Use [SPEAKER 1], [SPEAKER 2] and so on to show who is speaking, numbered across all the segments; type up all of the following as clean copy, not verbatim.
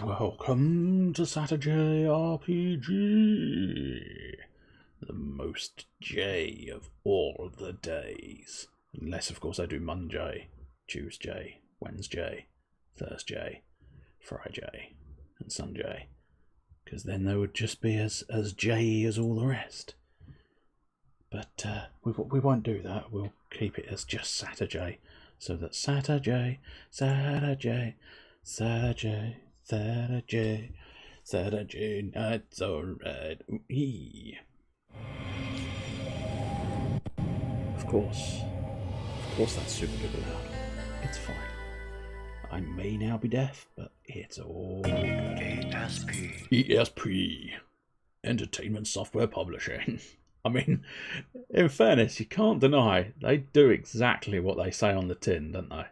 [SPEAKER 1] welcome to SaturJay RPG, the most J of all the days. Unless, of course, I do Monday, Tuesday, Wednesday, Thursday, Friday, and Sunday. Because then they would just be as J as all the rest. But we won't do that. We'll keep it as just SaturJay. So that SaturJay, SaturJay, SaturJay, SaturJay, SaturJay nights alright. Of course that's super duper loud. It's fine. I may now be deaf, but it's all good. ESP. Entertainment Software Publishing. I mean, in fairness, you can't deny they do exactly what they say on the tin, don't they?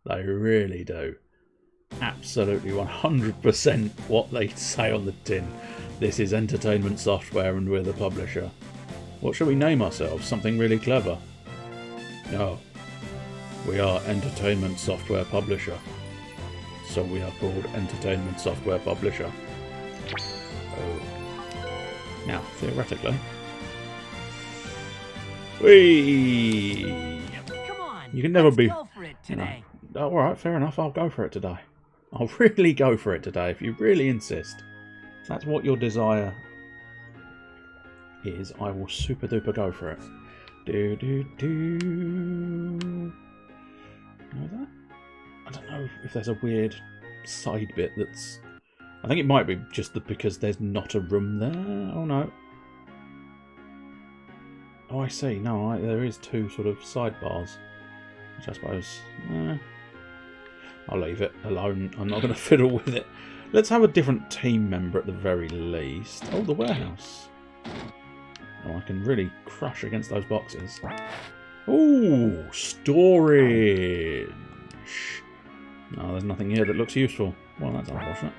[SPEAKER 1] They really do. Absolutely 100% what they say on the tin. This is entertainment software and we're the publisher. What shall we name ourselves? Something really clever? No. We are Entertainment Software Publisher. So we are called Entertainment Software Publisher. Oh. Now, theoretically... Whee!
[SPEAKER 2] Come on,
[SPEAKER 1] you can never be...
[SPEAKER 2] go for it today.
[SPEAKER 1] No. Alright, fair enough. I'll go for it today. I'll really go for it today if you really insist. If that's what your desire is, I will super duper go for it. I don't know if there's a weird side bit that's... I think it might be just because there's not a room there. Oh no. Oh, I see. No, there is two sort of sidebars, which I suppose... I'll leave it alone. I'm not going to fiddle with it. Let's have a different team member at the very least. Oh, the warehouse. Oh, I can really crush against those boxes. Oh, storage. No, there's nothing here that looks useful. Well, that's unfortunate.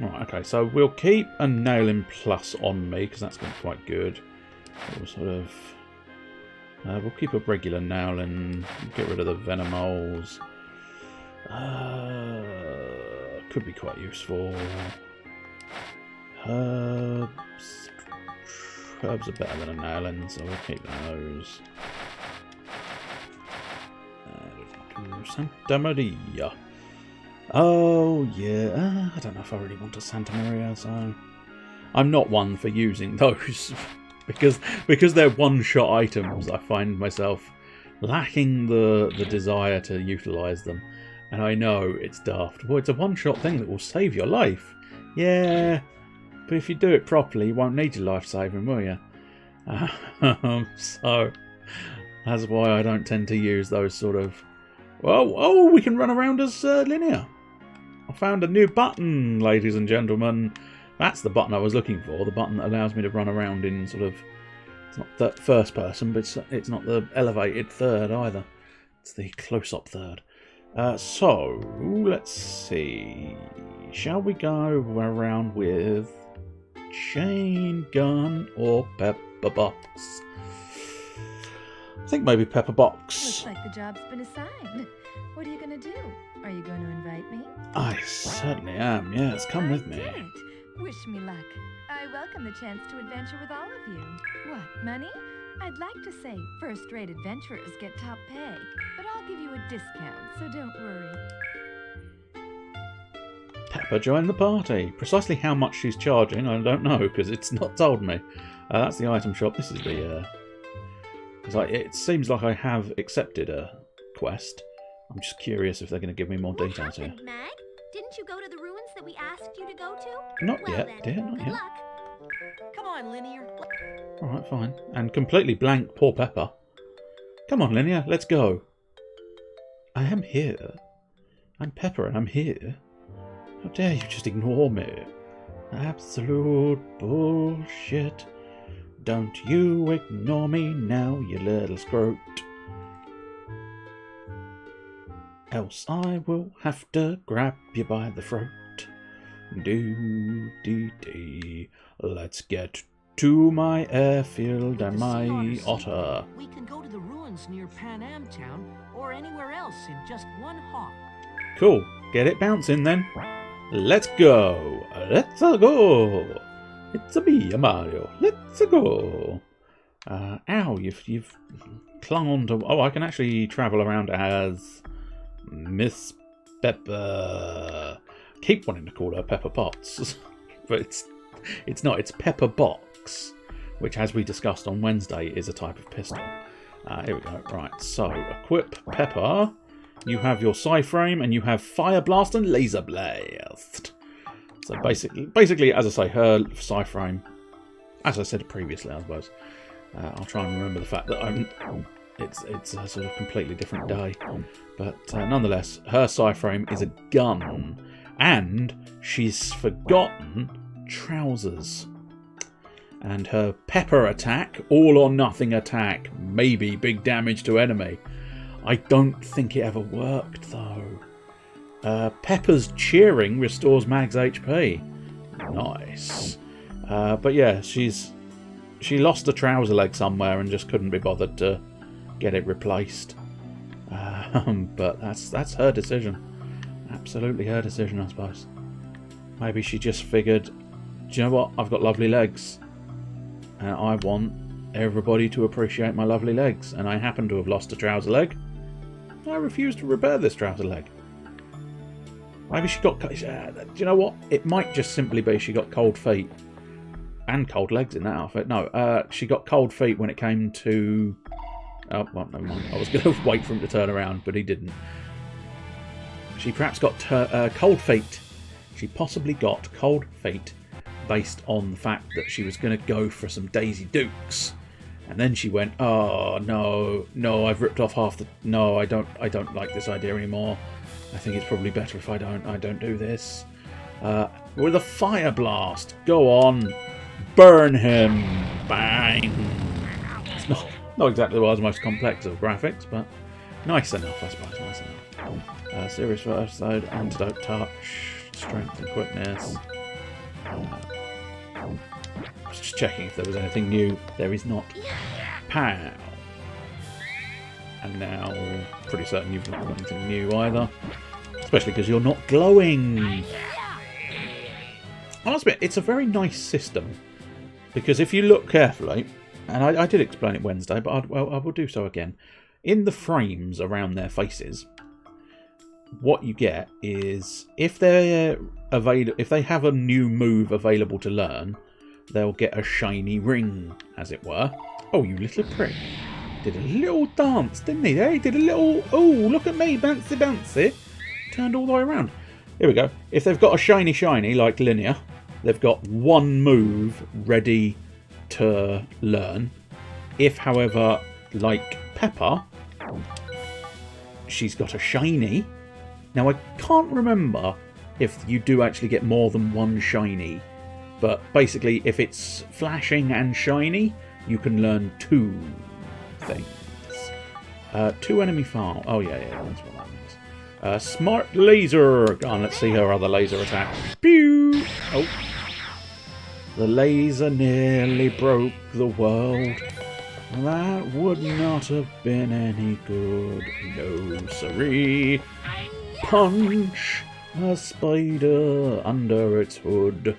[SPEAKER 1] Right, okay, so we'll keep a nailing plus on me, because that's going to be quite good. We'll sort of... we'll keep a regular nail and get rid of the venom holes. Could be quite useful. Herbs. Herbs are better than a nailing, so we'll keep those. Santa Maria. Oh, yeah. I don't know if I really want a Santa Maria, so... I'm not one for using those. Because they're one-shot items, I find myself lacking the desire to utilise them. And I know it's daft. Well, it's a one-shot thing that will save your life. Yeah, but if you do it properly, you won't need your life-saving, will you? So, that's why I don't tend to use those sort of... Oh, we can run around as linear. I found a new button, ladies and gentlemen. That's the button I was looking for. The button that allows me to run around in sort of... It's not the first person, but it's not the elevated third either. It's the close-up third. So, let's see. Shall we go around with chain gun or pepper box? I think maybe pepper box.
[SPEAKER 3] Looks like the job's been assigned. What are you going to do? Are you going to invite me?
[SPEAKER 1] I certainly am, yes. Come with me.
[SPEAKER 3] Did it. Wish me luck. I welcome the chance to adventure with all of you. What, money? I'd like to say first-rate adventurers get top pay, but I'll give you a discount, so don't worry.
[SPEAKER 1] Pepper joined the party. Precisely how much she's charging, I don't know, because it's not told me. That's the item shop. This is the... Because it seems like I have accepted a quest. I'm just curious if they're going to give me more details here.
[SPEAKER 4] Mag? Didn't you go to the ruins that we asked you to go to?
[SPEAKER 1] Not
[SPEAKER 4] Well
[SPEAKER 1] yet,
[SPEAKER 4] then,
[SPEAKER 1] dear, not
[SPEAKER 4] good
[SPEAKER 1] yet.
[SPEAKER 4] luck.
[SPEAKER 2] Come on, Linear.
[SPEAKER 1] Alright, fine. And completely blank poor Pepper. Come on, Linear, let's go. I am here. I'm Pepper and I'm here. How dare you just ignore me? Absolute bullshit. Don't you ignore me now, you little scrote. Else I will have to grab you by the throat. Do-dee-dee. Let's get to my airfield and my otter.
[SPEAKER 2] We can go to the ruins near Pan Am Town or anywhere else in just one hop.
[SPEAKER 1] Cool. Get it bouncing then. Let's go. Let's go. It's a me, Mario. Let's go. Ow, you've clung on to... Oh, I can actually travel around as Miss Pepper. Keep wanting to call her Pepper Potts, but it's not. It's Pepper Box, which, as we discussed on Wednesday, is a type of pistol. Here we go. Right, so equip Pepper. You have your Psy-Frame, and you have Fire Blast and Laser Blast. So basically, as I say, her Psy-Frame, as I said previously, I suppose. I'll try and remember the fact that it's a sort of completely different day. But nonetheless, her Psy-Frame is a gun. And she's forgotten trousers. And her Pepper attack, all or nothing attack, maybe big damage to enemy. I don't think it ever worked though. Pepper's cheering restores Mag's HP. Nice. But yeah, she lost a trouser leg somewhere and just couldn't be bothered to get it replaced. But that's her decision. Absolutely her decision, I suppose. Maybe she just figured, do you know what? I've got lovely legs. And I want everybody to appreciate my lovely legs. And I happen to have lost a trouser leg. I refuse to repair this trouser leg. Maybe she got... do you know what? It might just simply be she got cold feet. And cold legs in that outfit. No, she got cold feet when it came to... Oh, well, never mind. I was going to wait for him to turn around, but he didn't. She perhaps got cold feet. She possibly got cold feet based on the fact that she was going to go for some Daisy Dukes. And then she went, oh, no, I've ripped off half the... No, I don't like this idea anymore. I think it's probably better if I don't do this. With a Fire Blast. Go on. Burn him. Bang. It's not exactly the world's most complex of graphics, but nice enough, I suppose. Nice enough. Series first episode. Antidote Touch. Strength and Quickness. I was just checking if there was anything new. There is not. Pow. And now, pretty certain you've not got anything new either. Especially because you're not glowing. I must admit, it's a very nice system. Because if you look carefully, and I did explain it Wednesday, but I will do so again. In the frames around their faces, what you get is, if they have a new move available to learn, they'll get a shiny ring, as it were. Oh, you little prick. Did a little dance, didn't he? He did a little, oh, look at me, bouncy, bouncy. Turned all the way around. Here we go. If they've got a shiny, like Linear, they've got one move ready to learn. If, however, like Pepper, she's got a shiny. Now, I can't remember if you do actually get more than one shiny. But basically, if it's flashing and shiny, you can learn two things. Two enemy file. Oh, yeah, that's what that means. Smart laser. Go on, let's see her other laser attack. Pew! Oh. The laser nearly broke the world. That would not have been any good. No, siree. Punch a spider under its hood.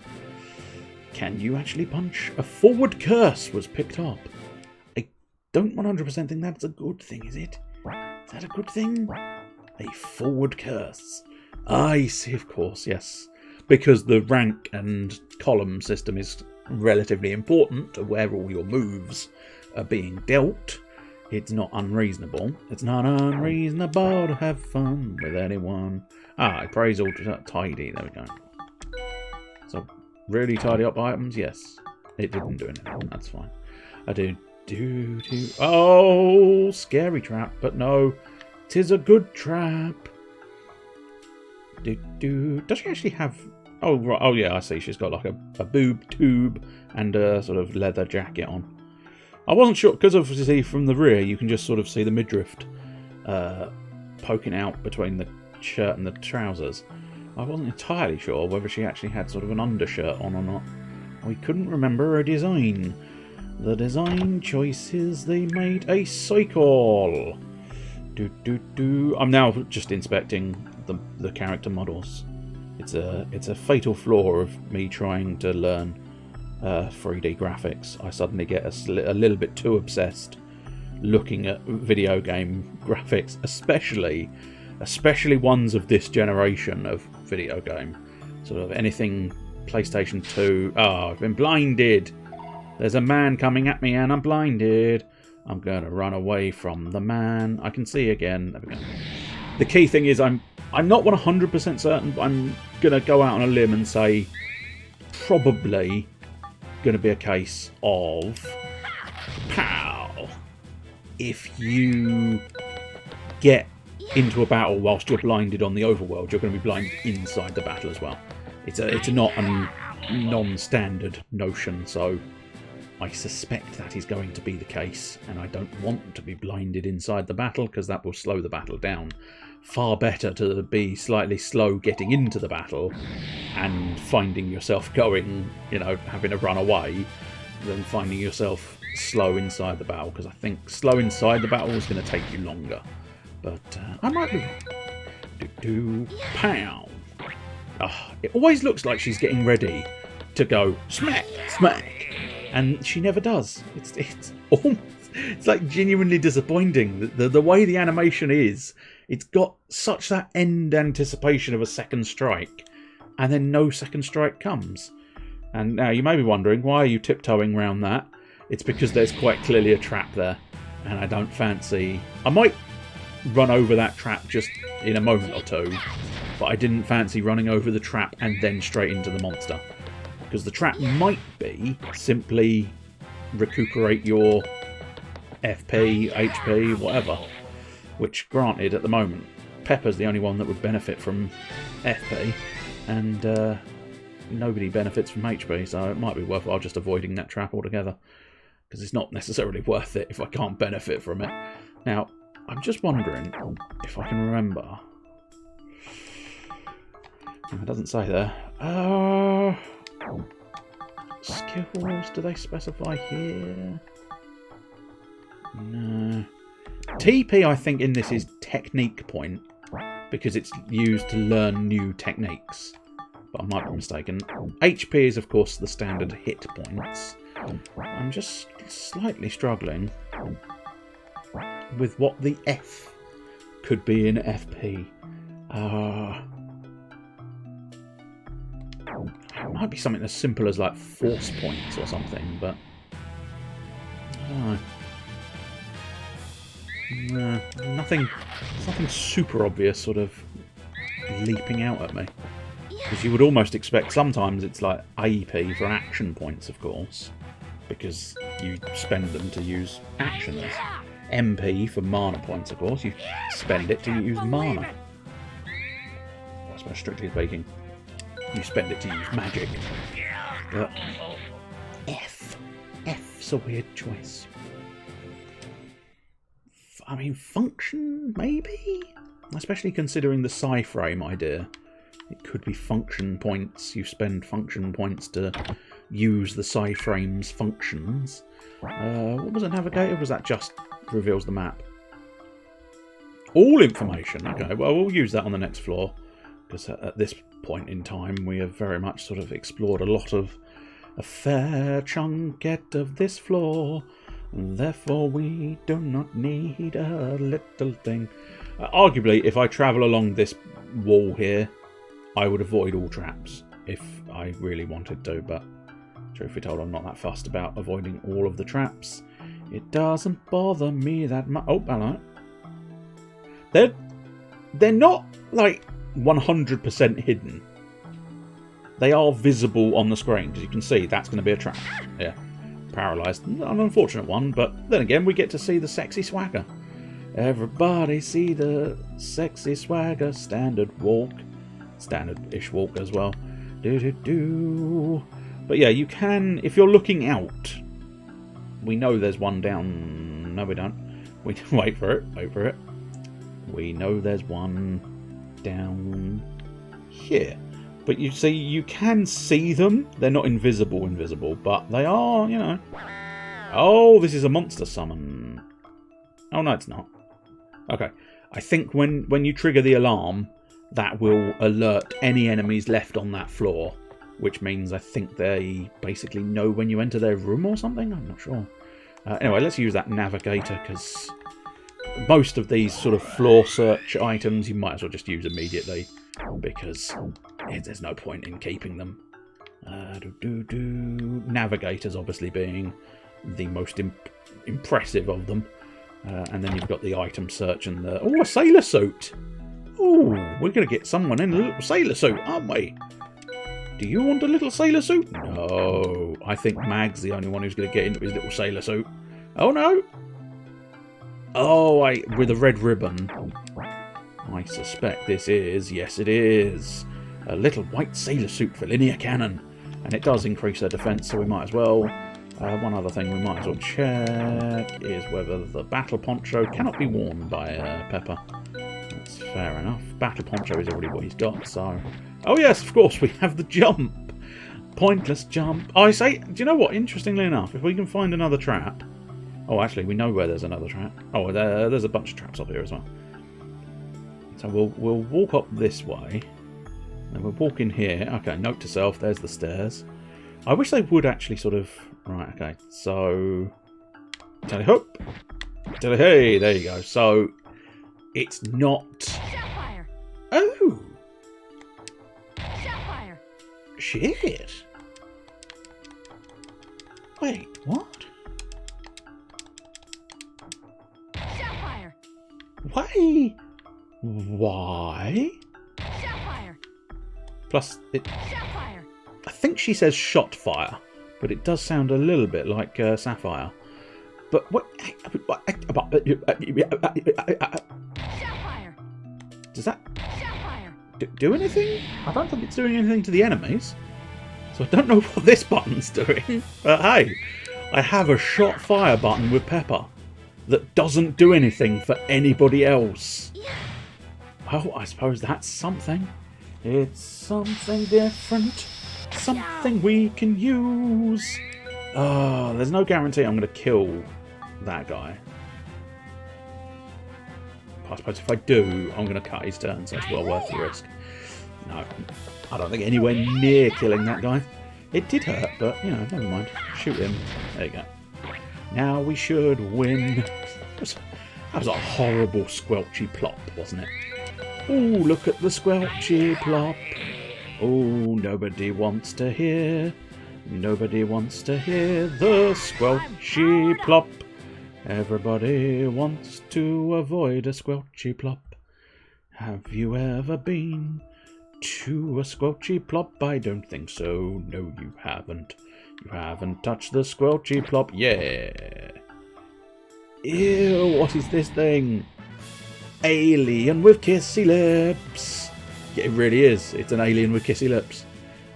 [SPEAKER 1] Can you actually punch? A forward curse was picked up. I don't 100% think that's a good thing, is it? Is that a good thing? A forward curse. I see, of course, yes. Because the rank and column system is relatively important to where all your moves are being dealt. It's not unreasonable. It's not unreasonable to have fun with anyone. I praise all tidy. There we go. So, really tidy up items? Yes. It didn't do anything. That's fine. I do. Oh, scary trap. But no, 'tis a good trap. Does she actually have... Oh, right. Oh, yeah, I see. She's got like a boob tube and a sort of leather jacket on. I wasn't sure, because obviously from the rear you can just sort of see the midriff poking out between the shirt and the trousers. I wasn't entirely sure whether she actually had sort of an undershirt on or not. We couldn't remember her design. The design choices they made a cycle. I'm now just inspecting the character models. It's a fatal flaw of me trying to learn 3D graphics. I suddenly get a little bit too obsessed looking at video game graphics, especially ones of this generation of video game. Sort of anything PlayStation 2. Oh, I've been blinded. There's a man coming at me and I'm blinded. I'm going to run away from the man. I can see again. There we go. The key thing is I'm not 100% certain, but I'm going to go out on a limb and say probably going to be a case of pow. If you get into a battle whilst you're blinded on the overworld, you're going to be blinded inside the battle as well. It's not a non-standard notion, so I suspect that is going to be the case, and I don't want to be blinded inside the battle because that will slow the battle down. Far better to be slightly slow getting into the battle and finding yourself going, having to run away, than finding yourself slow inside the battle, because I think slow inside the battle is going to take you longer. But I might be wrong. Pow! Oh, it always looks like she's getting ready to go smack, smack, and she never does. It's almost, it's like genuinely disappointing. The way the animation is, it's got such that end anticipation of a second strike, and then no second strike comes. And now you may be wondering, why are you tiptoeing around that? It's because there's quite clearly a trap there, and I don't fancy... I might run over that trap just in a moment or two, but I didn't fancy running over the trap and then straight into the monster. Because the trap might be simply recuperate your FP, HP, whatever. Which, granted, at the moment, Pepper's the only one that would benefit from FP, and nobody benefits from HP, so it might be worthwhile just avoiding that trap altogether. Because it's not necessarily worth it if I can't benefit from it. Now, I'm just wondering if I can remember. It doesn't say there. Skills, do they specify here? No. TP, I think, in this is technique point, because it's used to learn new techniques. But I might be mistaken. HP is, of course, the standard hit points. I'm just slightly struggling with what the F could be in FP. It might be something as simple as like force points or something, but I don't know. Nothing super obvious sort of leaping out at me. Because you would almost expect sometimes it's like AP for action points, of course, because you spend them to use actions. MP for mana points, of course, you spend it to use mana. I suppose, strictly speaking, you spend it to use magic. But F's a weird choice. I mean, function, maybe? Especially considering the psi-frame idea. It could be function points. You spend function points to use the psi-frame's functions. What was a navigator? Was that just reveals the map? All information. Okay, well, we'll use that on the next floor. Because at this point in time, we have very much sort of explored a fair chunket of this floor. Therefore, we do not need a little thing. Arguably, if I travel along this wall here, I would avoid all traps if I really wanted to, but truth be told, I'm not that fussed about avoiding all of the traps. It doesn't bother me that much. Oh, hello. They're not, like, 100% hidden. They are visible on the screen. As you can see, that's going to be a trap. Yeah. Paralysed. An unfortunate one, but then again, we get to see the sexy swagger. Everybody see the sexy swagger. Standard walk. Standard-ish walk as well. Do-do-do. But yeah, you can, if you're looking out, we know there's one down. No, we don't. We wait for it. Wait for it. We know there's one down here. But you see, you can see them. They're not invisible, but they are, you know. Oh, this is a monster summon. Oh, no, it's not. Okay. I think when you trigger the alarm, that will alert any enemies left on that floor, which means I think they basically know when you enter their room or something. I'm not sure. Anyway, let's use that navigator, because most of these sort of floor search items you might as well just use immediately, because there's no point in keeping them. Navigators obviously being the most impressive of them. And then you've got the item search and the... Oh, a sailor suit! Oh, we're going to get someone in a little sailor suit, aren't we? Do you want a little sailor suit? No. I think Mag's the only one who's going to get into his little sailor suit. Oh, no. Oh, with a red ribbon. I suspect this is... Yes, it is. A little white sailor suit for Linear Cannon. And it does increase her defense, so we might as well... one other thing we might as well check is whether the battle poncho cannot be worn by Pepper. That's fair enough. Battle poncho is already what he's got, so... Oh yes, of course, we have the jump! Pointless jump. I say, do you know what? Interestingly enough, if we can find another trap... Oh, actually, we know where there's another trap. Oh, there's a bunch of traps up here as well. So we'll walk up this way. And we'll walk in here. Okay, note to self, there's the stairs. I wish they would actually sort of... Right, okay, so... Tally hoop! Tally hey! There you go. So, it's not...
[SPEAKER 3] Shotfire!
[SPEAKER 1] Oh!
[SPEAKER 3] Shotfire!
[SPEAKER 1] Shit! Wait, what?
[SPEAKER 3] Shotfire!
[SPEAKER 1] Why? Why?
[SPEAKER 3] Shotfire!
[SPEAKER 1] Plus, it...
[SPEAKER 3] Shotfire!
[SPEAKER 1] I think she says shot fire, but it does sound a little bit like Sapphire. But what?
[SPEAKER 3] Shotfire!
[SPEAKER 1] Does that
[SPEAKER 3] Shotfire!
[SPEAKER 1] do anything? I don't think it's doing anything to the enemies. So I don't know what this button's doing. But hey, I have a shot fire button with Pepper that doesn't do anything for anybody else. Well, I suppose that's something. It's something different. Something we can use. Oh, there's no guarantee I'm going to kill that guy. I suppose if I do, I'm going to cut his turn, so it's well worth the risk. No, I don't think anywhere near killing that guy. It did hurt, but, you know, never mind. Shoot him. There you go. Now we should win. That was a horrible squelchy plop, wasn't it? Oh, look at the squelchy plop. Oh, nobody wants to hear. Nobody wants to hear the squelchy plop. Everybody wants to avoid a squelchy plop. Have you ever been to a squelchy plop? I don't think so. No, you haven't. You haven't touched the squelchy plop. Yeah. Ew, what is this thing? Alien with kissy lips. Yeah, it really is. It's an alien with kissy lips.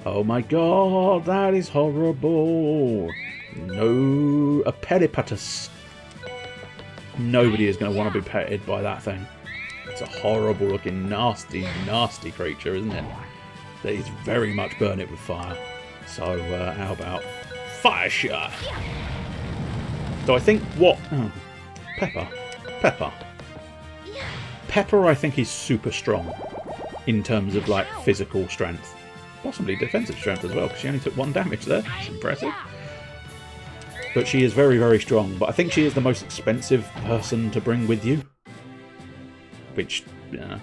[SPEAKER 1] Oh my god, that is horrible. No, a peripatus. Nobody is going to want to be petted by that thing. It's a horrible looking, nasty, nasty creature, isn't it? That is very much burn it with fire. So, how about fire shot? So I think what... Oh, Pepper. Pepper, I think, is super strong in terms of, like, physical strength. Possibly defensive strength as well, because she only took 1 damage there. It's impressive. But she is very, very strong. But I think she is the most expensive person to bring with you. Which, yeah,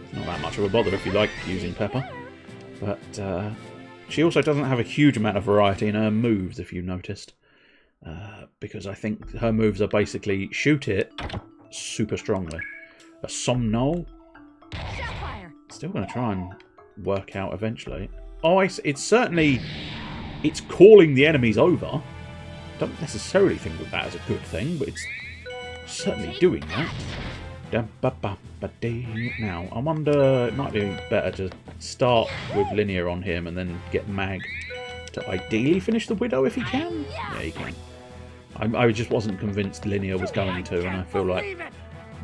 [SPEAKER 1] it's not that much of a bother if you like using Pepper. But she also doesn't have a huge amount of variety in her moves, if you noticed. Because I think her moves are basically shoot it super strongly. A Somnol. Still going to try and work out eventually. Oh, it's certainly... It's calling the enemies over. Don't necessarily think of that as a good thing, but it's certainly doing that. Now, I wonder, it might be better to start with Linear on him and then get Mag to ideally finish the Widow if he can. Yeah, he can. I just wasn't convinced Linear was going to, and I feel like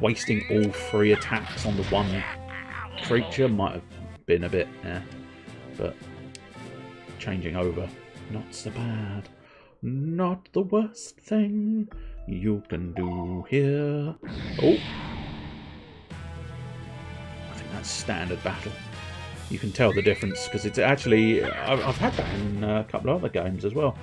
[SPEAKER 1] wasting all 3 attacks on the one creature might have been a bit, but changing over, not so bad. Not the worst thing you can do here. Oh. I think That's standard battle. You can tell the difference because it's actually... I've had that in a couple of other games as well.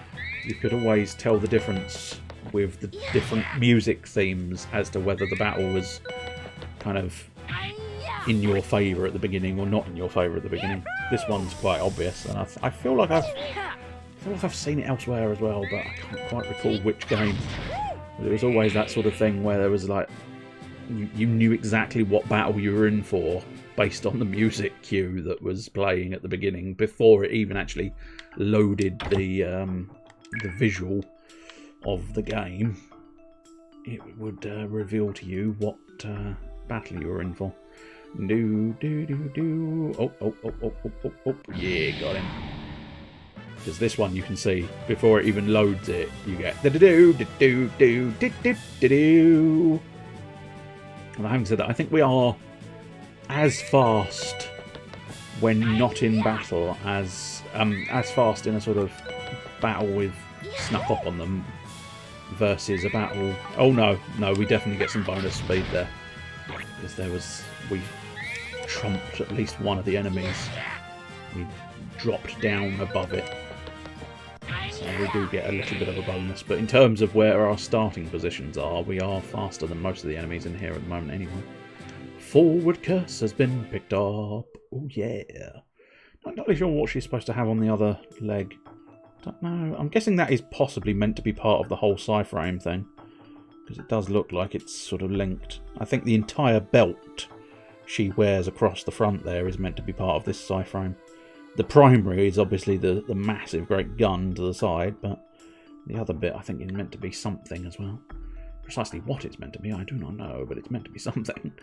[SPEAKER 1] You could always tell the difference with the different music themes as to whether the battle was kind of in your favour at the beginning or not in your favour at the beginning. This one's quite obvious, and I feel like I've seen it elsewhere as well, but I can't quite recall which game. But it was always that sort of thing where there was like you knew exactly what battle you were in for based on the music cue that was playing at the beginning before it even actually loaded the visual of the game. It would reveal to you what battle you were in for. Oh, yeah, got him. Because this one you can see before it even loads it, you get do. And having said that, I think we are as fast when not in battle as fast in a sort of battle with snuck up on them versus a battle. Oh no, we definitely get some bonus speed there because we trumped at least one of the enemies. We dropped down above it, so we do get a little bit of a bonus. But in terms of where our starting positions are, we are faster than most of the enemies in here at the moment anyway. Forward curse has been picked up. Oh yeah. Not entirely sure what she's supposed to have on the other leg. Don't know. I'm guessing that is possibly meant to be part of the whole frame thing, because it does look like it's sort of linked. I think the entire belt she wears across the front there is meant to be part of this frame. The primary is obviously the massive great gun to the side, but the other bit I think is meant to be something as well. Precisely what it's meant to be, I do not know, but it's meant to be something.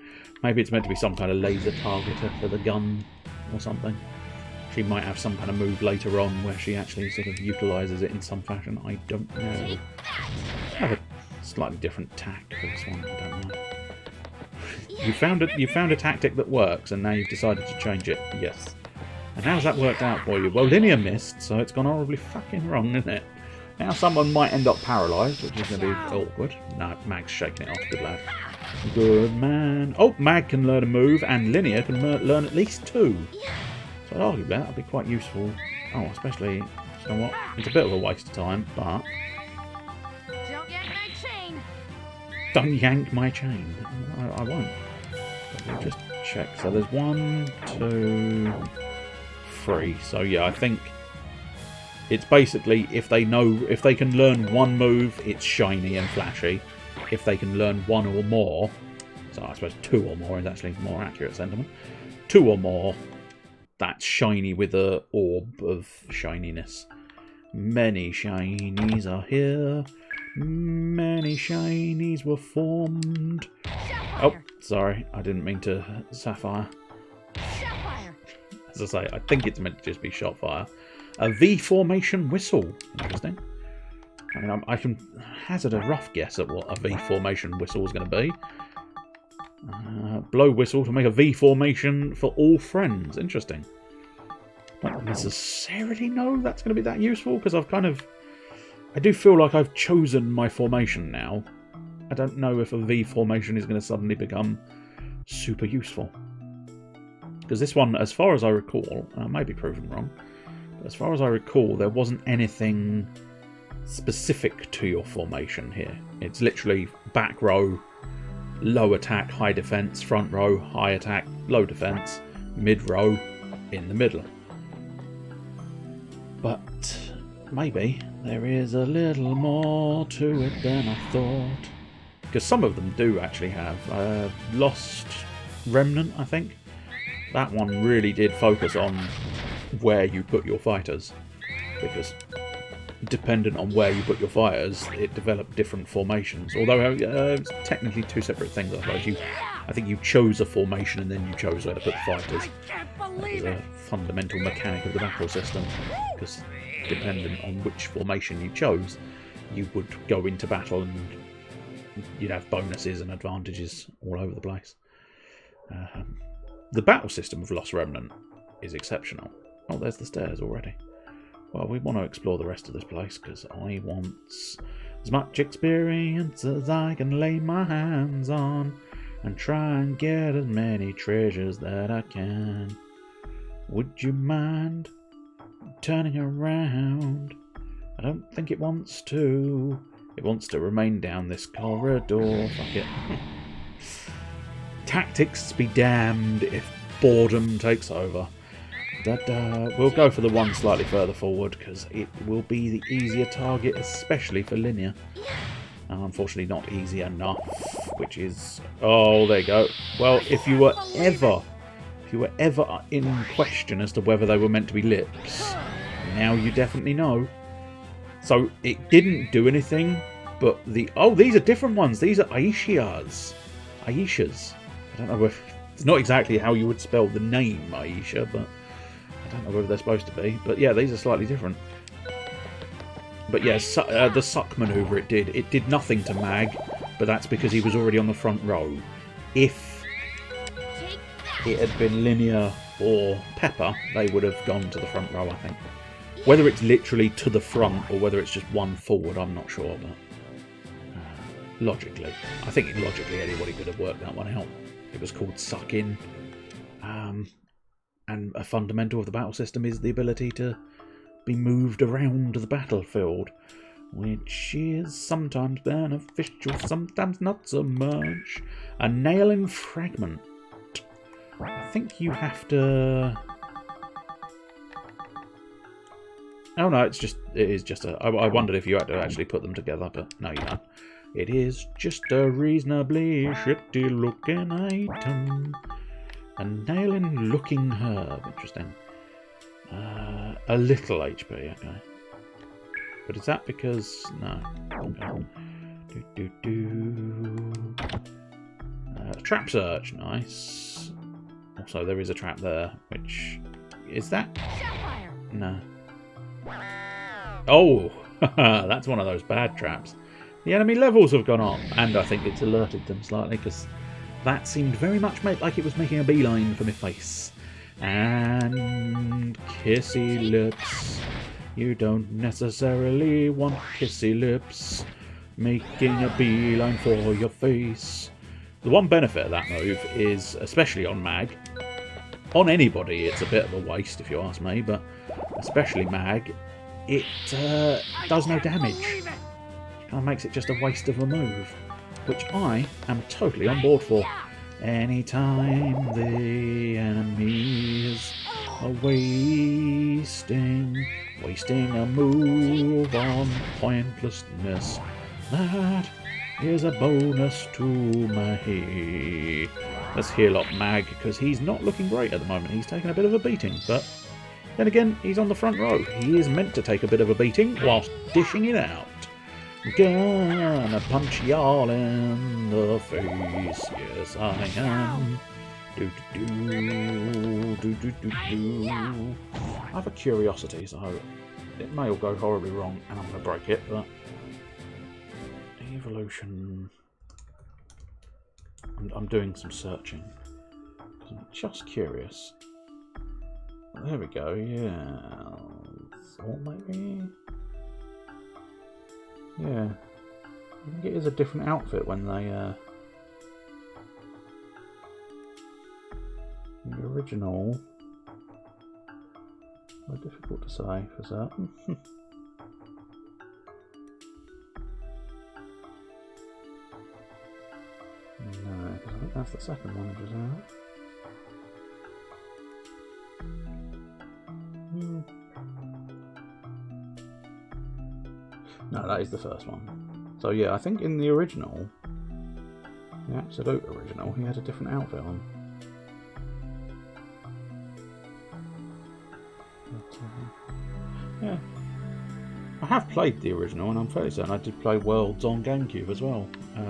[SPEAKER 1] Maybe it's meant to be some kind of laser targeter for the gun or something. She might have some kind of move later on where she actually sort of utilises it in some fashion. I don't know. Have a slightly different tack for this one. I don't know. You found a tactic that works, and now you've decided to change it. Yes. And how's that worked out for you? Well, Linear missed, so it's gone horribly fucking wrong, isn't it? Now someone might end up paralysed, which is going to be awkward. No, Mag's shaking it off. Good lad. Good man. Oh, Mag can learn a move, and Linear can learn at least 2. So I'd argue that would be quite useful. Oh, especially, you know what? It's a bit of a waste of time, but...
[SPEAKER 3] Don't yank my chain!
[SPEAKER 1] Don't yank my chain. I won't. Let me just check. So there's 1, 2, 3. So yeah, I think it's basically if they can learn one move, it's shiny and flashy. If they can learn 1 or more, so I suppose 2 or more is actually more accurate sentiment. 2 or more, that's shiny with a orb of shininess. Many shinies are here. Many shinies were formed. Oh, sorry, I didn't mean to sapphire. As I say, I think it's meant to just be shot fire. A V formation whistle. Interesting. I mean, I can hazard a rough guess at what a V formation whistle is going to be. Blow whistle to make a V formation for all friends. Interesting. Don't necessarily know that's going to be that useful, because I do feel like I've chosen my formation now. I don't know if a V formation is going to suddenly become super useful. Because this one, as far as I recall, I may be proven wrong, but as far as I recall, there wasn't anything specific to your formation here. It's literally back row, low attack, high defense, front row, high attack, low defense, mid row, in the middle. But maybe there is a little more to it than I thought. Because some of them do actually have. Lost Remnant, I think. That one really did focus on where you put your fighters. Because dependent on where you put your fighters, it developed different formations. Although it's technically 2 separate things, I suppose. I think you chose a formation and then you chose where to put the fighters. That was a fundamental mechanic of the battle system. Because dependent on which formation you chose, you would go into battle and you'd have bonuses and advantages all over the place. The battle system of Lost Remnant is exceptional. Oh, there's the stairs already. Well, we want to explore the rest of this place because I want as much experience as I can lay my hands on. and try and get as many treasures that I can. Would you mind turning around? I don't think it wants to. It wants to remain down this corridor. Fuck it. Tactics be damned if boredom takes over. We'll go for the one slightly further forward because it will be the easier target, especially for Linear. Unfortunately not easy enough, which is... Oh, there you go. Well, if you were ever in question as to whether they were meant to be lips, now you definitely know. So it didn't do anything, but the... Oh, these are different ones. These are Aishas. Aishas. I don't know if... It's not exactly how you would spell the name Aisha, but I don't know whether they're supposed to be. But yeah, these are slightly different. But yeah, the suck maneuver it did nothing to Mag, but that's because he was already on the front row. If it had been Linear or Pepper, they would have gone to the front row, I think. Whether it's literally to the front or whether it's just one forward, I'm not sure, but logically. I think logically anybody could have worked that one out. It was called Suck In. And a fundamental of the battle system is the ability to be moved around the battlefield, which is sometimes beneficial, sometimes not so much. A nail-in fragment. I think you have to... Oh no, it is just a... I wondered if you had to actually put them together, but no, you don't. It is just a reasonably shitty looking item. A nail-in looking herb. Interesting. A little HP, okay. But is that because... No. Okay. Trap search, nice. Also, there is a trap there, which... Is that... No. Oh! That's one of those bad traps. The enemy levels have gone up, and I think it's alerted them slightly, because that seemed very much like it was making a beeline for my face. And kissy lips. You don't necessarily want kissy lips making a beeline for your face. The one benefit of that move is, especially on Mag, on anybody it's a bit of a waste if you ask me, but especially Mag, it does no damage. It kind of makes it just a waste of a move, which I am totally on board for. Anytime the enemies are wasting a move on pointlessness, that is a bonus to me. Let's heal up Mag, because he's not looking great at the moment. He's taking a bit of a beating, but then again, he's on the front row. He is meant to take a bit of a beating whilst dishing it out. Gonna punch y'all in the face, yes I am. I have a curiosity, so it may all go horribly wrong, and I'm going to break it, but... Evolution... I'm doing some searching. I'm just curious. There we go, yeah... Or maybe... Yeah, I think it is a different outfit when they, the original, very difficult to say for certain. No, because I think that's the second one which is out. No, that is the first one. So yeah, I think in the original, the absolute original, he had a different outfit on. But, yeah. I have played the original, and I'm fairly certain I did play Worlds on GameCube as well,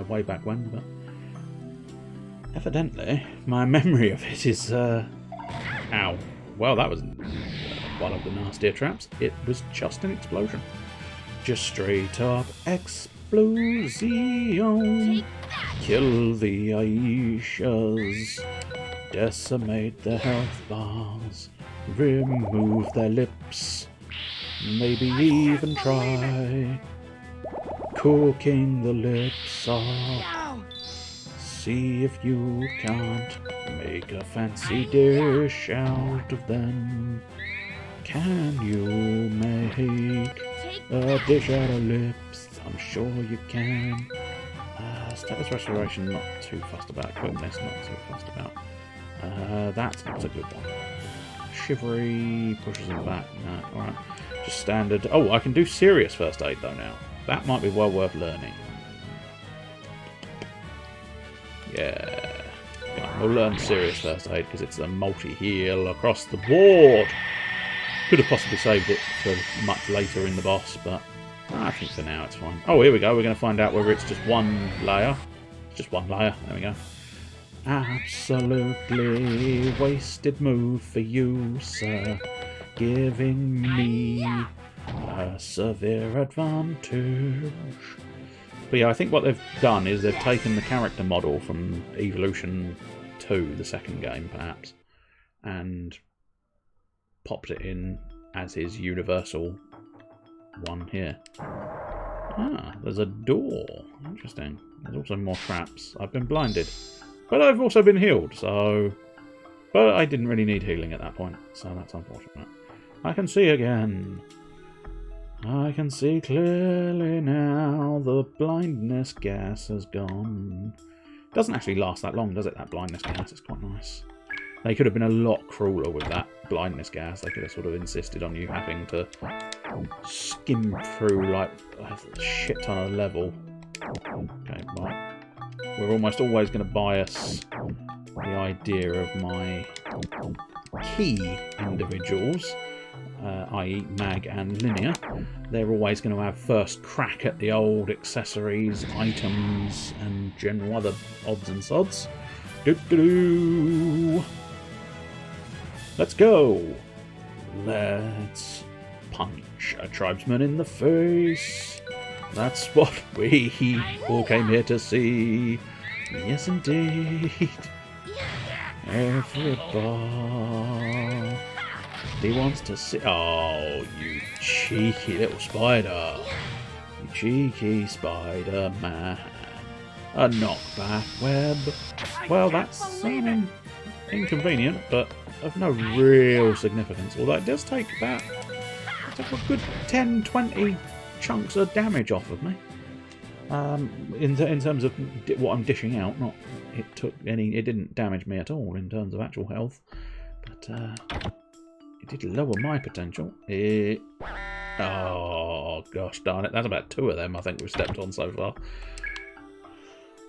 [SPEAKER 1] way back when, but evidently my memory of it is, ow. Well, that was one of the nastier traps. It was just an explosion. Just straight up explosion. Kill the Aishas. Decimate their health bars. Remove their lips. Maybe even try cooking the lips off. See if you can't make a fancy dish out of them. Can you make a dish out of lips? I'm sure you can. Status restoration, not too fussed about. Quickness, not too fussed about. That's not a good one. Shivery, pushes him back. No, alright. Just standard. Oh, I can do serious first aid though now. That might be well worth learning. Yeah. Right, we'll learn serious first aid because it's a multi-heal across the board. Could have possibly saved it for much later in the boss, but I think for now it's fine. Oh, here we go. We're going to find out whether it's just one layer. It's just one layer. There we go. Absolutely wasted move for you, sir. Giving me a severe advantage. But yeah, I think what they've done is they've taken the character model from Evolution 2, the second game perhaps, and popped it in as his universal one here. Ah, there's a door. Interesting. There's also more traps. I've been blinded. But I've also been healed, so... But I didn't really need healing at that point, so that's unfortunate. I can see again. I can see clearly now. The blindness gas has gone. Doesn't actually last that long, does it, that blindness gas? It's quite nice. They could have been a lot crueler with that blindness gas. They could have sort of insisted on you having to skim through like a shit ton of level. Okay, right. We're almost always going to bias the idea of my key individuals, i.e. Mag and Linear. They're always going to have first crack at the old accessories, items, and general other odds and sods. Doo-doo-doo. Let's go. Let's punch a tribesman in the face. That's what we all came here to see. Yes, indeed. Everybody wants to see. Oh, you cheeky little spider. You cheeky Spider-Man. A knockback web. Well, that's inconvenient, but of no real significance. Although it does take that. It's a good 10-20 chunks of damage off of me. In terms of what I'm dishing out, not it didn't damage me at all in terms of actual health, but it did lower my potential. Oh gosh darn it, that's about 2 of them I think we've stepped on so far.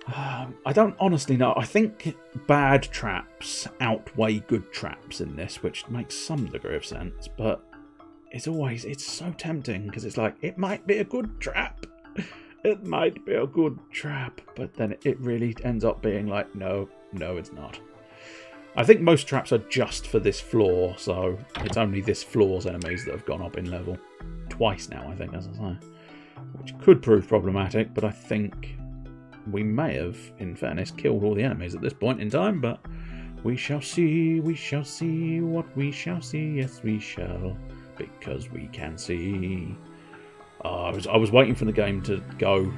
[SPEAKER 1] I don't honestly know. I think bad traps outweigh good traps in this, which makes some degree of sense, but it's so tempting because it's like, it might be a good trap. It might be a good trap, but then it really ends up being like, no, it's not. I think most traps are just for this floor, so it's only this floor's enemies that have gone up in level. Twice now, I think, as I say. Which could prove problematic, but I think we may have, in fairness, killed all the enemies at this point in time, but we shall see what we shall see, yes we shall, because we can see. I was waiting for the game to go,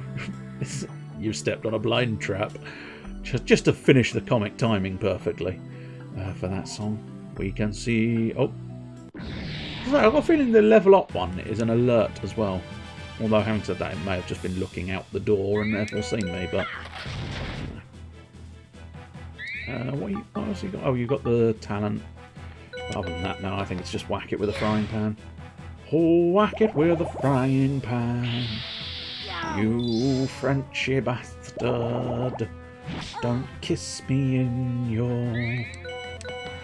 [SPEAKER 1] you stepped on a blind trap, just to finish the comic timing perfectly for that song. We can see. Oh, I've got a feeling the level up one is an alert as well. Although having said that, it may have just been looking out the door and therefore seen me, but... what else you got? Oh, you've got the talent. Other than that, no, I think it's just whack it with a frying pan. Oh, whack it with a frying pan. You Frenchy bastard. Don't kiss me in your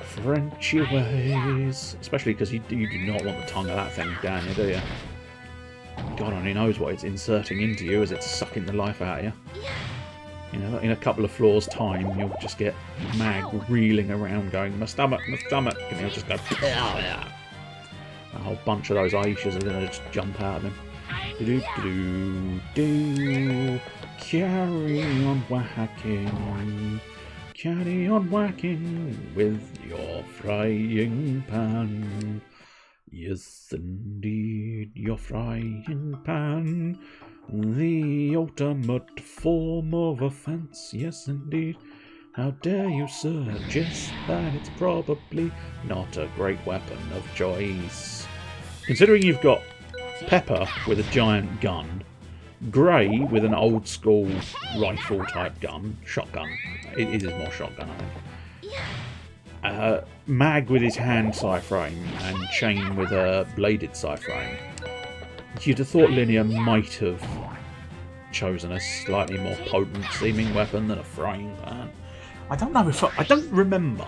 [SPEAKER 1] Frenchy ways. Especially because you do not want the tongue of that thing down you, do you? God only knows what it's inserting into you as it's sucking the life out of you. You know, in a couple of floors' time, you'll just get Mag reeling around going, my stomach, and he'll just go, a whole bunch of those Aishas are going to just jump out of him. Carry on whacking with your frying pan. Yes, indeed, your frying pan, the ultimate form of offence. Yes, indeed. How dare you suggest that it's probably not a great weapon of choice? Considering you've got Pepper with a giant gun, Grey with an old school rifle type gun, shotgun. It is more shotgun, I think. Mag with his hand sci-frame and Chain with a bladed sci-frame. You'd have thought Linear might have chosen a slightly more potent seeming weapon than a frying pan. I don't know if I don't remember.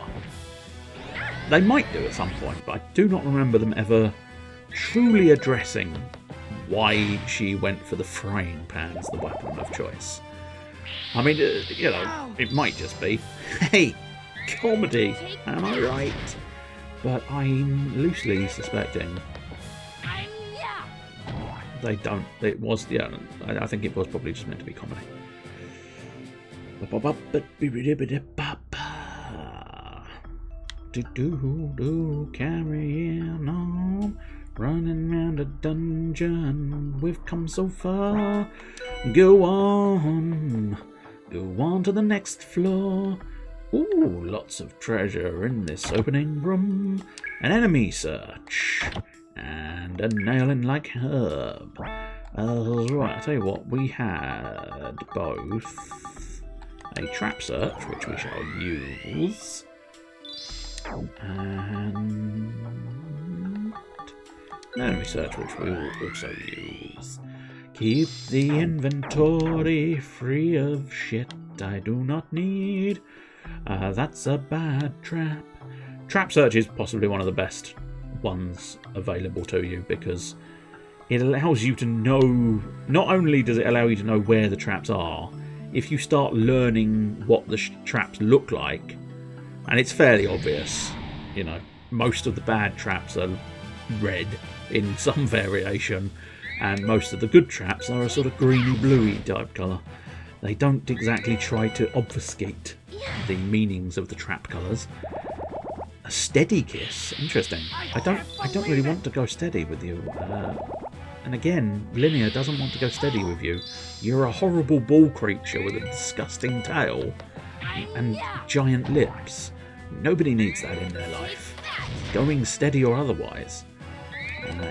[SPEAKER 1] They might do at some point, but I do not remember them ever truly addressing why she went for the frying pan as the weapon of choice. I mean, you know, it might just be, hey, comedy, am I right? But I'm loosely suspecting they don't. It was, yeah, I think it was probably just meant to be comedy. Carrying on, running round a dungeon. We've come so far. Go on to the next floor. Ooh, lots of treasure in this opening room. An enemy search. And a nailing like herb. Right, I'll tell you what, we had both a trap search, which we shall use, and an enemy search, which we will also use. Keep the inventory free of shit I do not need. That's a bad trap. Trap search is possibly one of the best ones available to you because it allows you to know, not only does it allow you to know where the traps are, if you start learning what the traps look like, and it's fairly obvious, you know, most of the bad traps are red in some variation, and most of the good traps are a sort of greeny bluey type colour. They don't exactly try to obfuscate the meanings of the trap colours. A steady kiss, interesting. I don't really want to go steady with you. And again, Linear doesn't want to go steady with you. You're a horrible ball creature with a disgusting tail and giant lips. Nobody needs that in their life, going steady or otherwise.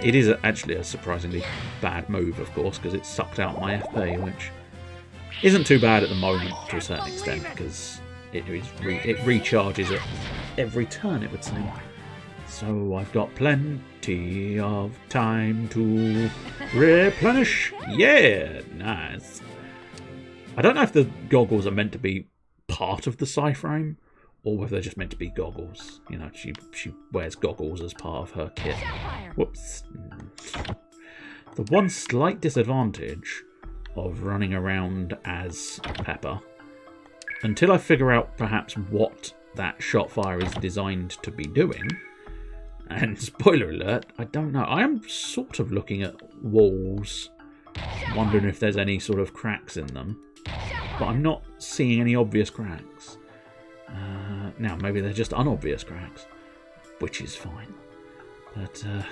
[SPEAKER 1] It is actually a surprisingly bad move, of course, because it sucked out my FP, which isn't too bad at the moment to a certain extent, because it recharges at every turn, it would seem. So I've got plenty of time to replenish. Yeah, nice. I don't know if the goggles are meant to be part of the sci-frame, or whether they're just meant to be goggles. You know, she wears goggles as part of her kit. Whoops. The one slight disadvantage of running around as Pepper, until I figure out perhaps what that shot fire is designed to be doing, and spoiler alert, I don't know. I am sort of looking at walls, wondering if there's any sort of cracks in them, but I'm not seeing any obvious cracks. Now, maybe they're just unobvious cracks, which is fine. But I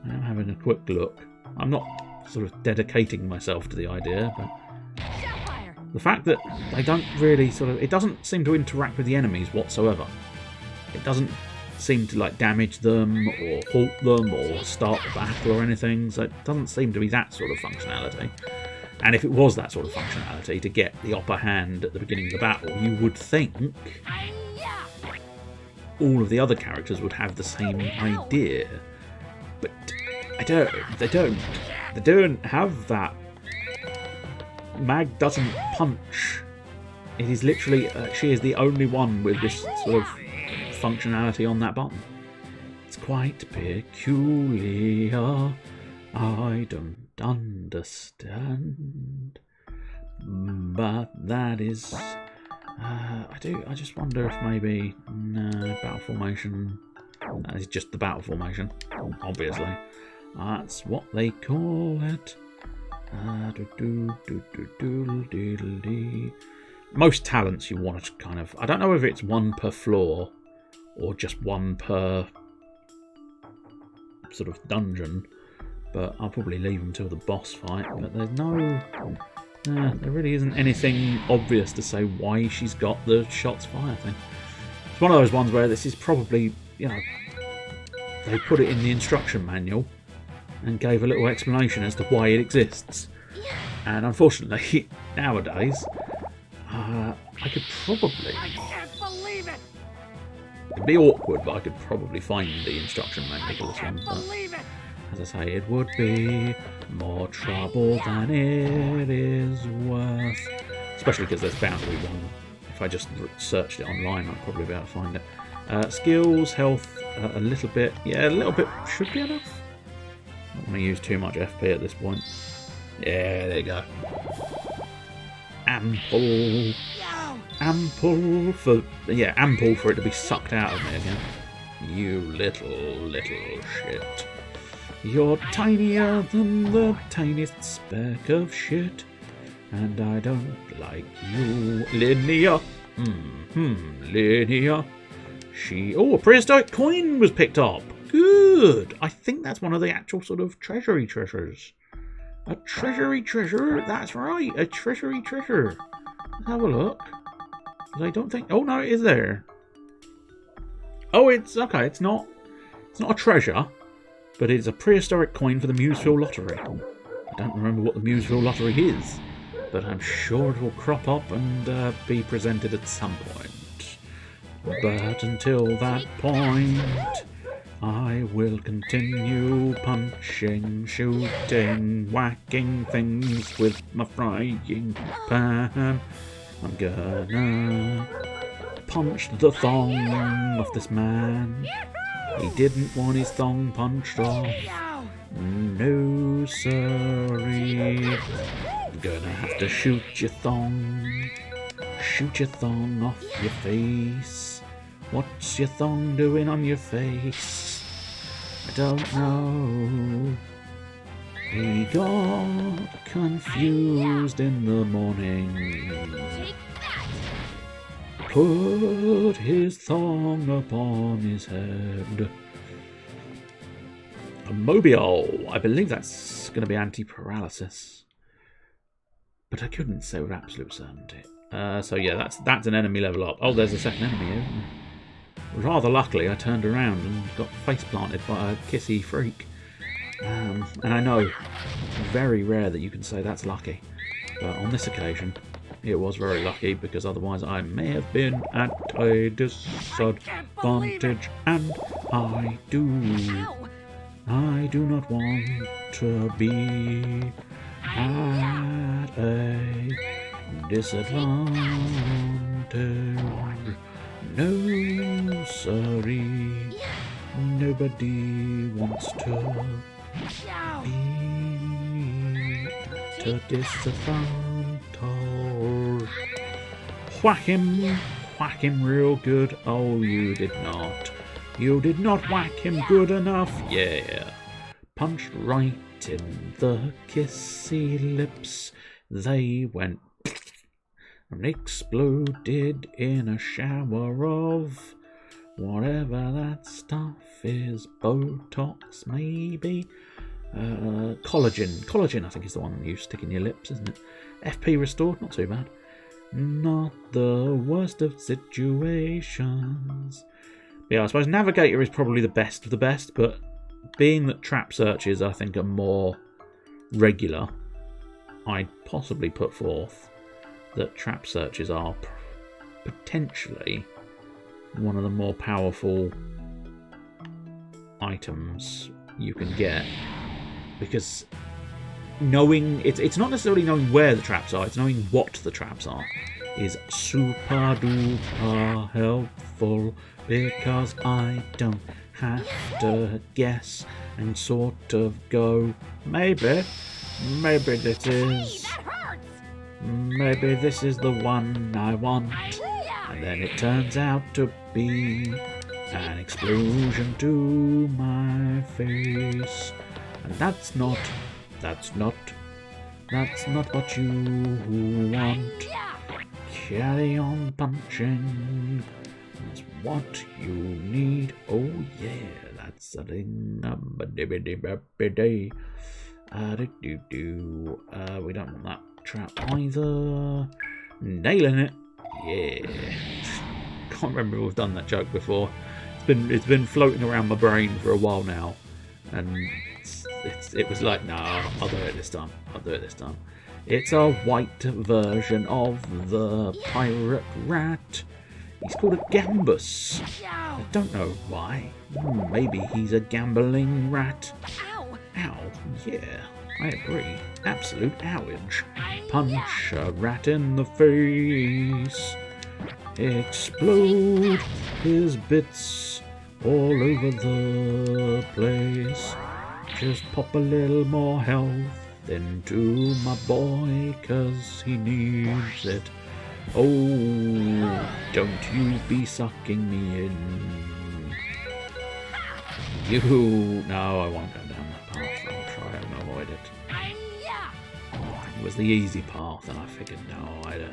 [SPEAKER 1] am having a quick look. I'm not sort of dedicating myself to the idea, but the fact that they don't really sort of... It doesn't seem to interact with the enemies whatsoever. It doesn't seem to like damage them or halt them or start the battle or anything, so it doesn't seem to be that sort of functionality. And if it was that sort of functionality to get the upper hand at the beginning of the battle, you would think all of the other characters would have the same idea. But they don't have that. Mag doesn't punch. It is literally, she is the only one with this sort of functionality on that button. It's quite peculiar. I don't understand. But that is... I just wonder if maybe... No, battle formation... That is just the battle formation, obviously. That's what they call it. Most talents you want to kind of... I don't know if it's one per floor or just one per sort of dungeon, but I'll probably leave them till the boss fight. But there's no... there really isn't anything obvious to say why she's got the shots fire thing. It's one of those ones where this is probably, you know, they put it in the instruction manual and gave a little explanation as to why it exists. And unfortunately, nowadays, I could probably...
[SPEAKER 2] I can't believe it!
[SPEAKER 1] It'd be awkward, but I could probably find the instruction manual for this one. But
[SPEAKER 2] Believe it!
[SPEAKER 1] as I say, it would be more trouble than it is worth. Especially because there's bound to be one. If I just searched it online, I'd probably be able to find it. Skills, health, a little bit. Yeah, a little bit should be enough. I don't want to use too much FP at this point. Yeah, there you go. Ample. Ample for... Yeah, ample for it to be sucked out of me again. You little shit. You're tinier than the tiniest speck of shit. And I don't like you. Linnea. Linnea. Oh, a prehistoric coin was picked up. Good. I think that's one of the actual sort of treasures. A treasury treasure. That's right. A treasury treasure. Let's have a look. I don't think... Oh, no, it is there. Oh, it's... Okay, it's not a treasure. But it's a prehistoric coin for the Museville Lottery. I don't remember what the Museville Lottery is. But I'm sure it will crop up and be presented at some point. But until that point, I will continue punching, shooting, whacking things with my frying pan. I'm gonna punch the thong off this man. He didn't want his thong punched off. No, sorry. I'm gonna have to shoot your thong. Shoot your thong off your face. What's your thong doing on your face? I don't know. He got confused in the morning. Put his thong upon his head. A mobile. I believe that's going to be anti-paralysis. But I couldn't say with absolute certainty. So yeah, that's an enemy level up. Oh, there's a second enemy here. Rather luckily, I turned around and got face planted by a kissy freak. And I know, very rare that you can say that's lucky. But on this occasion, it was very lucky, because otherwise I may have been at a disadvantage. And I do not want to be at a disadvantage. No, sorry. Nobody wants to be at a disadvantage. Whack him real good. Oh, you did not. You did not whack him good enough. Yeah. Punched right in the kissy lips. They went and exploded in a shower of whatever that stuff is. Botox, maybe? Collagen. Collagen, I think, is the one you stick in your lips, isn't it? FP restored, not too bad. Not the worst of situations. Yeah, I suppose Navigator is probably the best of the best, but being that trap searches, I think, are more regular, I'd possibly put forth that trap searches are potentially one of the more powerful items you can get, because knowing it's not necessarily knowing where the traps are, it's knowing what the traps are is super duper helpful, because I don't have to guess and sort of go, maybe this is the one I want, and then it turns out to be an explosion to my face, and that's not what you want. Carry on punching. That's what you need. Oh yeah, We don't want that trap either. Nailing it. Yeah. Can't remember if we've done that joke before. It's been floating around my brain for a while now, and it was like, no, I'll do it this time. I'll do it this time. It's a white version of the pirate rat. He's called a Gambus. I don't know why. Maybe he's a gambling rat.
[SPEAKER 4] Ow!
[SPEAKER 1] Ow, yeah, I agree. Absolute ouage. Punch a rat in the face. Explode his bits all over the place. Just pop a little more health into my boy, 'cause he needs it. Oh, don't you be sucking me in. No, I won't go down that path. I'll try and avoid it. It was the easy path, and I figured, no, I'd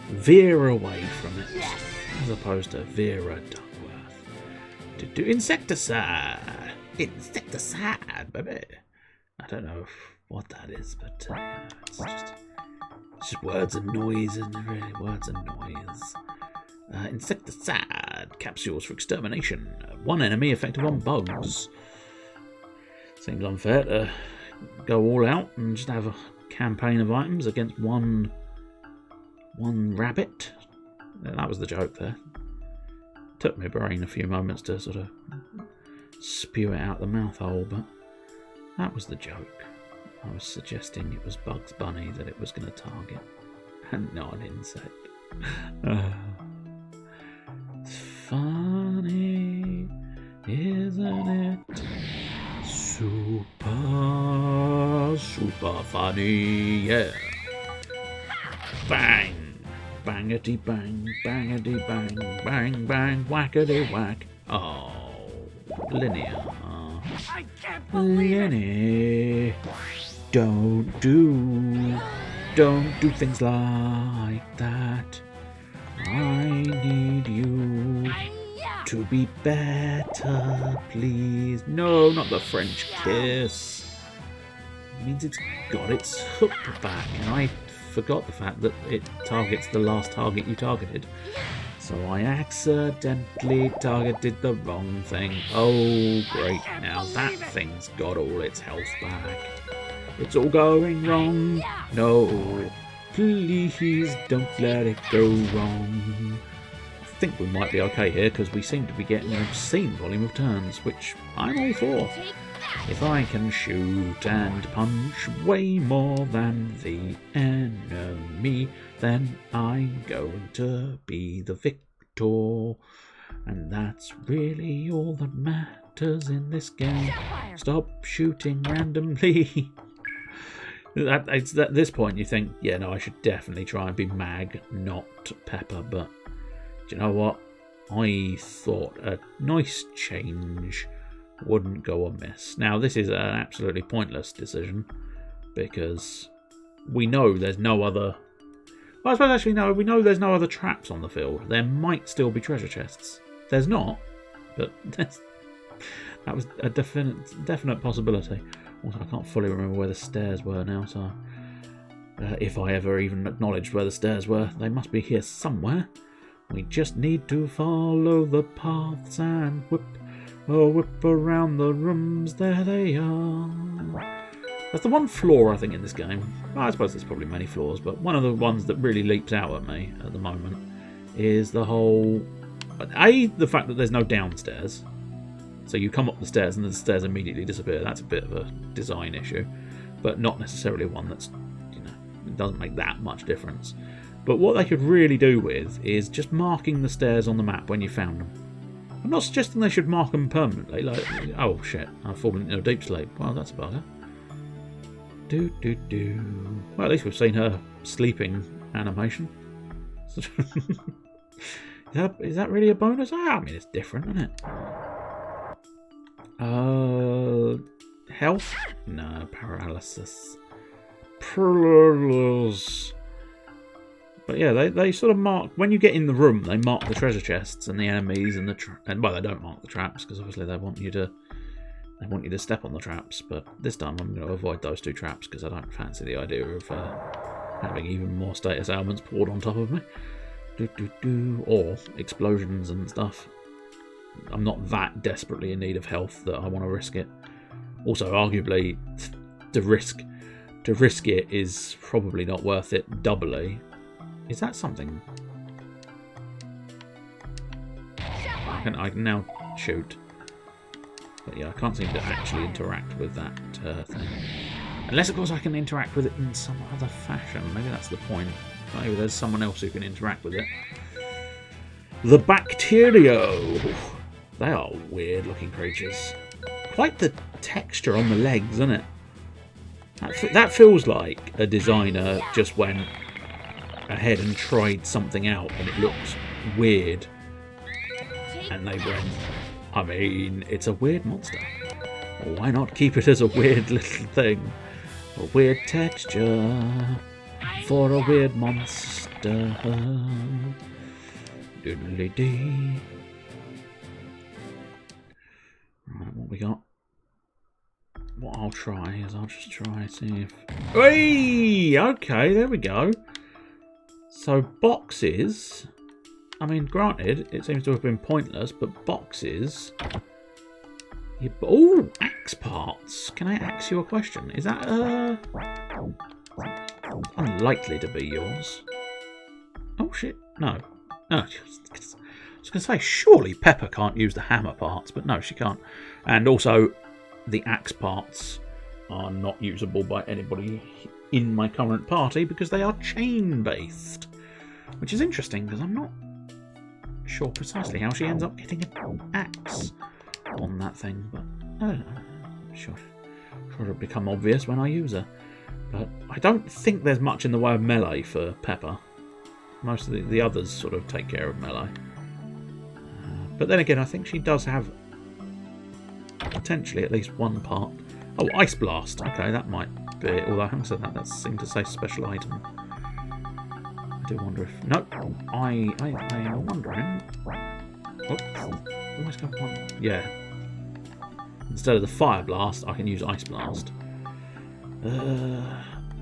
[SPEAKER 1] veer away from it, as opposed to Vera Duckworth. To do insecticide, baby. I don't know what that is, but it's just words and noise, and really words and noise. Insecticide capsules for extermination. One enemy effective on bugs. Seems unfair to go all out and just have a campaign of items against one rabbit. That was the joke there. Took my brain a few moments to sort of spew it out the mouth hole, but that was the joke. I was suggesting it was Bugs Bunny that it was going to target, and not an insect. It's funny, isn't it? Super funny, yeah. Bang! Bangity bang, bangity bang, bang bang, whackity whack. Oh, linear.
[SPEAKER 2] I can't believe it.
[SPEAKER 1] Lenny, don't do things like that. I need you to be better, please. No, not the French kiss. It means it's got its hook back, and I forgot the fact that it targets the last target you targeted. So I accidentally targeted the wrong thing. Oh, great. Now that thing's got all its health back. It's all going wrong. No, please don't let it go wrong. I think we might be okay here, because we seem to be getting an obscene volume of turns, which I'm all for. If I can shoot and punch way more than the enemy, then I'm going to be the victor. And that's really all that matters in this game. Stop shooting randomly. At this point you think, yeah, no, I should definitely try and be Mag, not Pepper. But do you know what? I thought a nice change wouldn't go amiss. Now, this is an absolutely pointless decision, because we know there's no other... Well, I suppose actually no, we know there's no other traps on the field. There might still be treasure chests. There's not, but that was a definite possibility. Also, I can't fully remember where the stairs were now, so if I ever even acknowledged where the stairs were, they must be here somewhere. We just need to follow the paths and whip around the rooms. There they are. That's the one flaw, I think, in this game. Well, I suppose there's probably many flaws, but one of the ones that really leaps out at me at the moment is the whole... the fact that there's no downstairs. So you come up the stairs and the stairs immediately disappear. That's a bit of a design issue, but not necessarily one that's, it doesn't make that much difference. But what they could really do with is just marking the stairs on the map when you found them. I'm not suggesting they should mark them permanently, like, oh shit, I've fallen into a deep sleep. Well, that's a bugger. Well, at least we've seen her sleeping animation. Is that really a bonus? I mean, it's different, isn't it? Health? No, paralysis. But yeah, they sort of mark... When you get in the room, they mark the treasure chests and the enemies and the... well, they don't mark the traps, because obviously they want you to... They want you to step on the traps, but this time I'm going to avoid those 2 traps, because I don't fancy the idea of having even more status ailments poured on top of me. Or explosions and stuff. I'm not that desperately in need of health that I want to risk it. Also, arguably, to risk it is probably not worth it doubly. Is that something? I can now shoot. But yeah, I can't seem to actually interact with that thing. Unless, of course, I can interact with it in some other fashion. Maybe that's the point. Maybe there's someone else who can interact with it. The Bacterio. They are weird-looking creatures. Quite the texture on the legs, isn't it? That feels like a designer just went ahead and tried something out and it looks weird. And they went, I mean, it's a weird monster. Why not keep it as a weird little thing? A weird texture for a weird monster. Doodly-dee. Right, what we got? What I'll try is I'll just try and see if... Hey! Okay, there we go. So boxes... I mean, granted, it seems to have been pointless, but boxes... Oh, axe parts. Can I ask you a question? Is that, unlikely to be yours? Oh, shit. No. No. I was going to say, surely Pepper can't use the hammer parts, but no, she can't. And also, the axe parts are not usable by anybody in my current party because they are chain-based. Which is interesting, because I'm not sure precisely how she ends up getting an axe on that thing, but I don't know. Sure it'll become obvious when I use her. But I don't think there's much in the way of melee for Pepper. Most of the others sort of take care of melee. But then again, I think she does have potentially at least one part. Oh, Ice Blast. Okay, that might be it. Although I haven't said that. That seemed to say special item. I do wonder if... No, I am wondering... Always got one. Yeah. Instead of the Fire Blast, I can use Ice Blast. I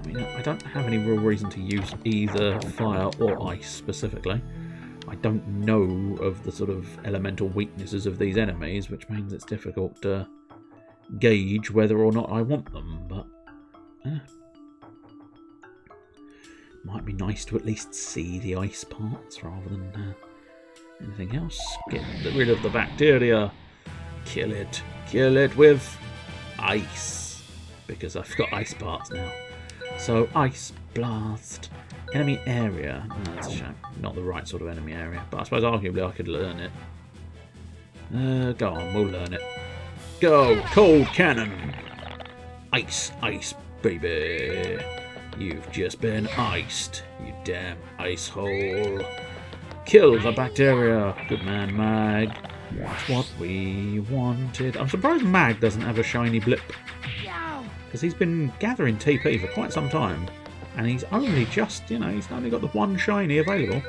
[SPEAKER 1] mean, I don't have any real reason to use either fire or ice specifically. I don't know of the sort of elemental weaknesses of these enemies, which means it's difficult to gauge whether or not I want them, but might be nice to at least see the ice parts rather than anything else. Get rid of the bacteria. Kill it with ice, because I've got ice parts now. So Ice Blast. Enemy area. Oh, that's a shame. Not the right sort of enemy area, but I suppose arguably I could learn it. Go on, we'll learn it. Go, Cold Cannon. Ice, ice, baby. You've just been iced, you damn ice hole. Kill the bacteria. Good man, Mag. That's what we wanted. I'm surprised Mag doesn't have a shiny blip, because he's been gathering TP for quite some time. And he's only just, you know, he's only got the one shiny available.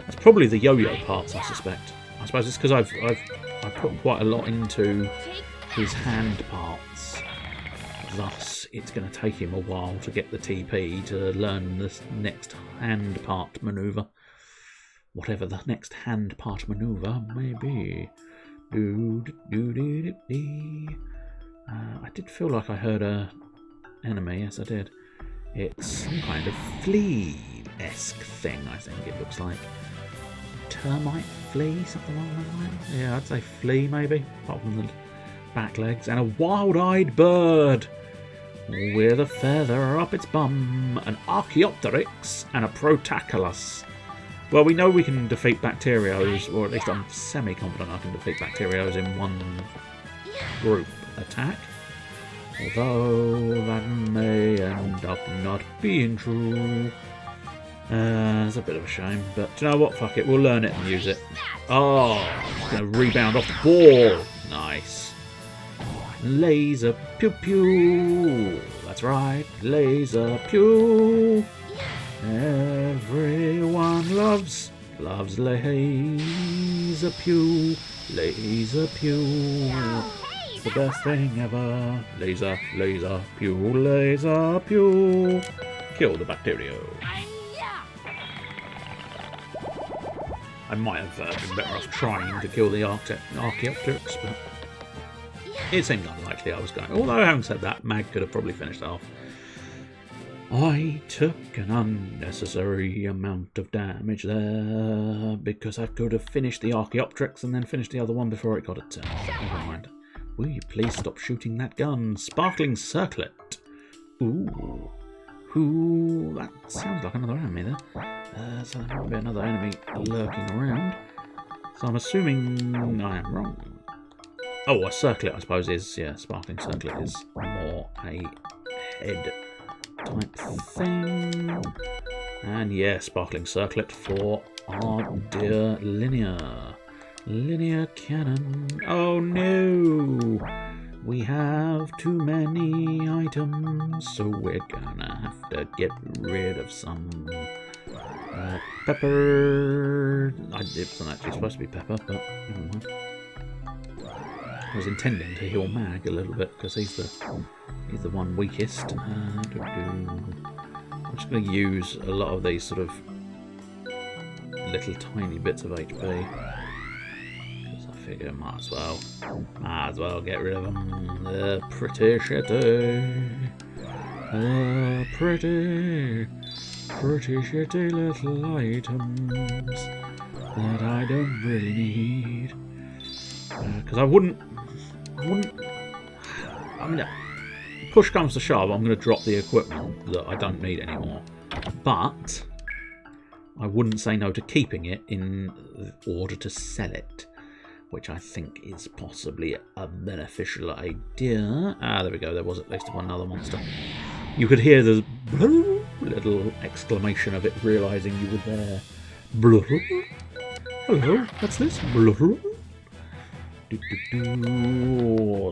[SPEAKER 1] That's probably the yo-yo parts, I suspect. I suppose it's because I've put quite a lot into his hand parts. Thus, it's going to take him a while to get the TP to learn this next hand part maneuver. Whatever the next hand part maneuver may be. I did feel like I heard a enemy. Yes, I did. It's some kind of flea-esque thing, I think it looks like. Termite flea, something along that line? Yeah, I'd say flea, maybe, apart from the back legs. And a wild-eyed bird with a feather up its bum. An Archaeopteryx and a Protaculus. Well, we know we can defeat Bacterios, or at least I'm semi-confident I can defeat Bacterios in one group attack. Although that may end up not being true. It's a bit of a shame, but do you know what? Fuck it, we'll learn it and use it. Oh, it's going to rebound off the wall. Nice. Laser pew pew. That's right, laser pew. Everyone loves Laser Pew. Laser Pew. It's the best thing ever. Laser Pew. Kill the bacteria. I might have been better off trying to kill the Archaeopteryx, but it seemed unlikely I was going. Although, having said that, Mag could have probably finished it off. I took an unnecessary amount of damage there because I could have finished the Archaeopteryx and then finished the other one before it got a turn. Never mind. Will you please stop shooting that gun? Sparkling Circlet. Ooh. Ooh, that sounds like another enemy there. So there might be another enemy lurking around. So I'm assuming I am wrong. Oh, a circlet, I suppose, is, yeah, Sparkling Circlet is more a head type thing. And yeah, Sparkling Circlet for our dear Linear Cannon. Oh no! We have too many items, so we're gonna have to get rid of some. Pepper. It wasn't actually supposed to be Pepper, but never mind. I was intending to heal Mag a little bit because he's the one weakest. I'm just going to use a lot of these sort of little tiny bits of HP because I figure might as well get rid of them. They're pretty shitty. They're pretty shitty little items that I don't really need. Because I wouldn't. I mean, push comes to shove, I'm going to drop the equipment that I don't need anymore. But I wouldn't say no to keeping it in order to sell it, which I think is possibly a beneficial idea. Ah, there we go. There was at least one other monster. You could hear the little exclamation of it realising you were there. Hello, what's this?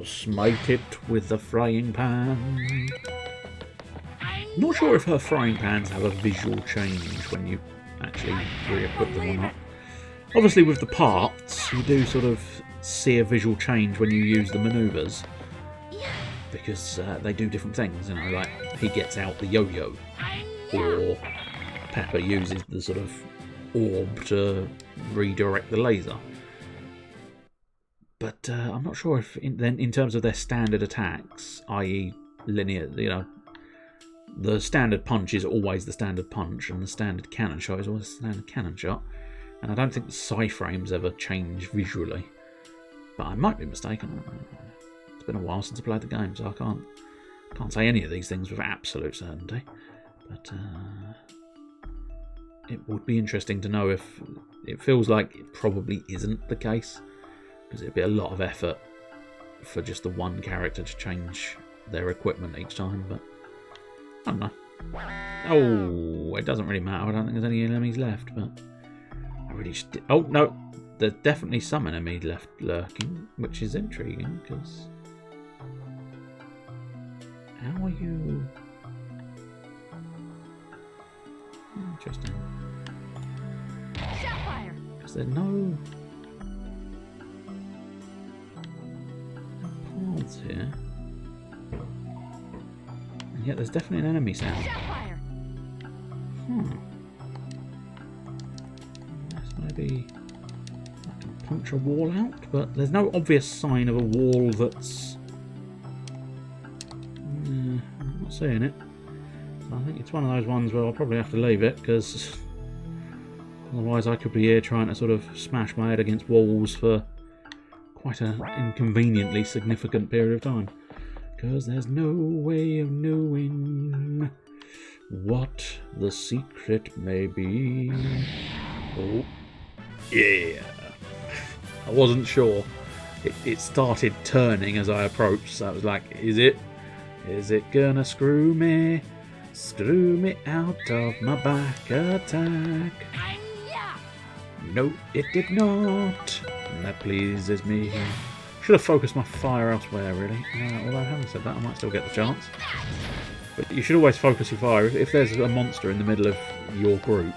[SPEAKER 1] Smite it with the frying pan. Not sure if her frying pans have a visual change when you actually re-equip them or not. Obviously with the parts, you do sort of see a visual change when you use the manoeuvres. Because they do different things, you know, like he gets out the yo-yo. Or Pepper uses the sort of orb to redirect the laser. But I'm not sure if, in terms of their standard attacks, i.e. linear, you know, the standard punch is always the standard punch, and the standard cannon shot is always the standard cannon shot. And I don't think the sci-frames ever change visually. But I might be mistaken. It's been a while since I played the game, so I can't say any of these things with absolute certainty. But it would be interesting to know if it feels like it probably isn't the case. Because it'd be a lot of effort for just the one character to change their equipment each time, but I don't know. Oh, it doesn't really matter. I don't think there's any enemies left, but I really just... Oh, no. There's definitely some enemy left lurking, which is intriguing, because... How are you... Interesting. Because there's no... paths here. And yet there's definitely an enemy sound. Maybe I can punch a wall out, but there's no obvious sign of a wall that's... I'm not seeing it. So I think it's one of those ones where I'll probably have to leave it, because otherwise I could be here trying to sort of smash my head against walls for quite an inconveniently significant period of time. Because there's no way of knowing what the secret may be. Oh. Yeah, I wasn't sure. It started turning as I approached, so I was like, is it gonna screw me? Screw me out of my back attack? No, it did not. And that pleases me. Should have focused my fire elsewhere, really. Although having said that, I might still get the chance. But you should always focus your fire. If there's a monster in the middle of your group,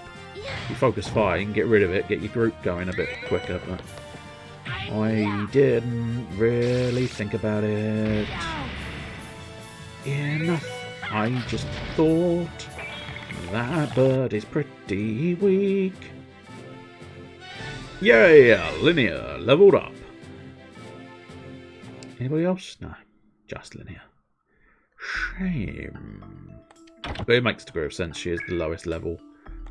[SPEAKER 1] you focus fire, you can get rid of it, get your group going a bit quicker. But I didn't really think about it enough. I just thought that bird is pretty weak. Yeah, Linear leveled up. Anybody else? No, just Linear. Shame. But it makes a degree of sense. She is the lowest level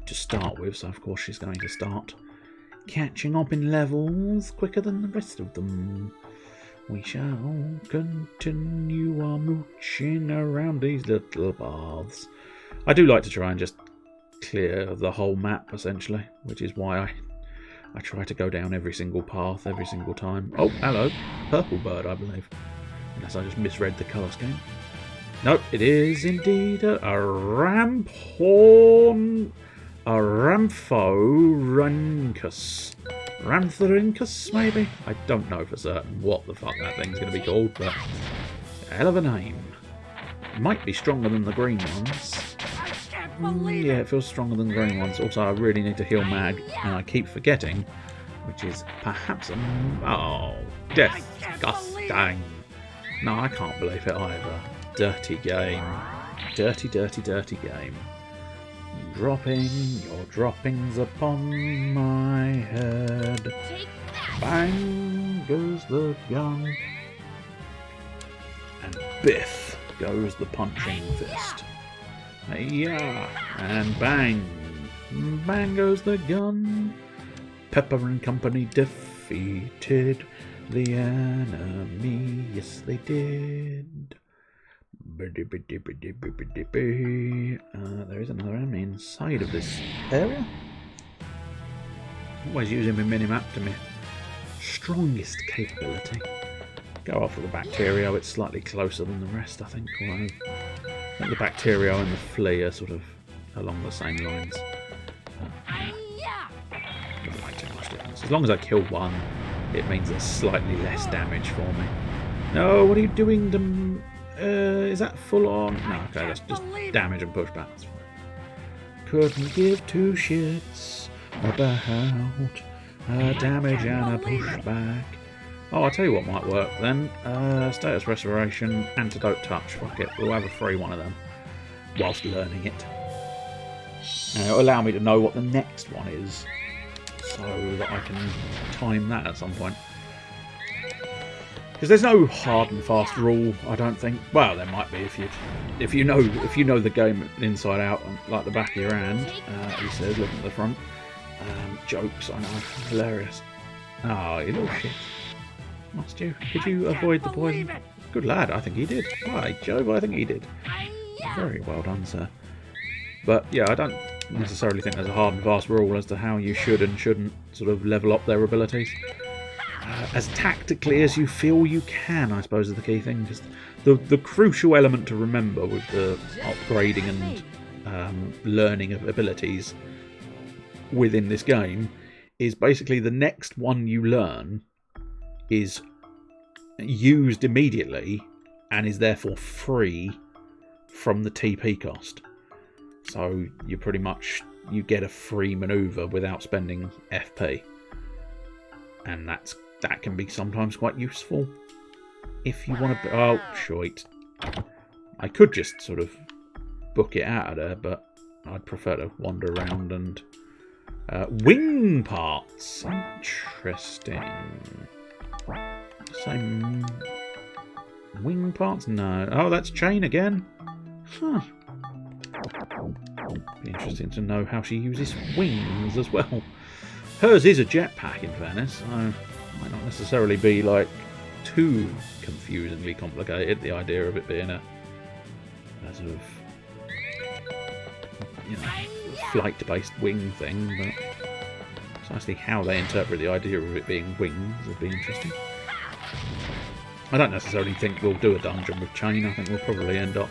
[SPEAKER 1] to start with, so of course she's going to start catching up in levels quicker than the rest of them. We shall continue our mooching around these little paths. I do like to try and just clear the whole map, essentially, which is why I try to go down every single path every single time. Oh, hello. Purple bird, I believe. Unless I just misread the colour scheme. Nope, it is indeed a Ramphorn... a Ramphorhynchus. Ramphorhynchus, maybe? I don't know for certain what the fuck that thing's going to be called, but it's a hell of a name. It might be stronger than the green ones. Yeah, it feels stronger than the green ones. Also, I really need to heal Mag, and I keep forgetting, which is perhaps a... Oh, disgusting. No, I can't believe it either. Dirty game. Dirty, dirty, dirty game. Dropping your droppings upon my head. Bang goes the gun. And biff goes the punching fist. Yeah, and bang. Bang goes the gun. Pepper and Company defeated the enemy. Yes, they did. There is another enemy inside of this area. Always using my minimap to my strongest capability. Go after the Bacterio, it's slightly closer than the rest, I think. Although I think the Bacterio and the Flea are sort of along the same lines. Doesn't make too much difference. As long as I kill one, it means there's slightly less damage for me. No, what are you doing to... is that full on? No, okay, that's just damage and pushback. That's fine. Couldn't give two shits about a damage and a pushback. Oh, I'll tell you what might work then. Status Restoration, Antidote Touch. Fuck it, we'll have a free one of them whilst learning it. And it'll allow me to know what the next one is, so that I can time that at some point. Because there's no hard and fast rule, I don't think. Well, there might be if you know the game inside out, like the back of your hand. He says, looking at the front. Jokes, I know, hilarious. Oh, you little shit! Must you? Did you avoid the poison? Good lad, I think he did. By Jove, I think he did. Very well done, sir. But yeah, I don't necessarily think there's a hard and fast rule as to how you should and shouldn't sort of level up their abilities. As tactically as you feel you can, I suppose, is the key thing. Just the crucial element to remember with the upgrading and learning of abilities within this game is basically the next one you learn is used immediately and is therefore free from the TP cost. So you pretty much you get a free maneuver without spending FP, and that can be sometimes quite useful if you want to. Oh, shite! I could just sort of book it out of there, but I'd prefer to wander around and wing parts. Interesting. Same wing parts? No. Oh, that's Chain again. Huh. Be interesting to know how she uses wings as well. Hers is a jetpack, in fairness, so might not necessarily be like too confusingly complicated. The idea of it being a sort of flight-based wing thing, but precisely how they interpret the idea of it being wings would be interesting. I don't necessarily think we'll do a dungeon with Chain. I think we'll probably end up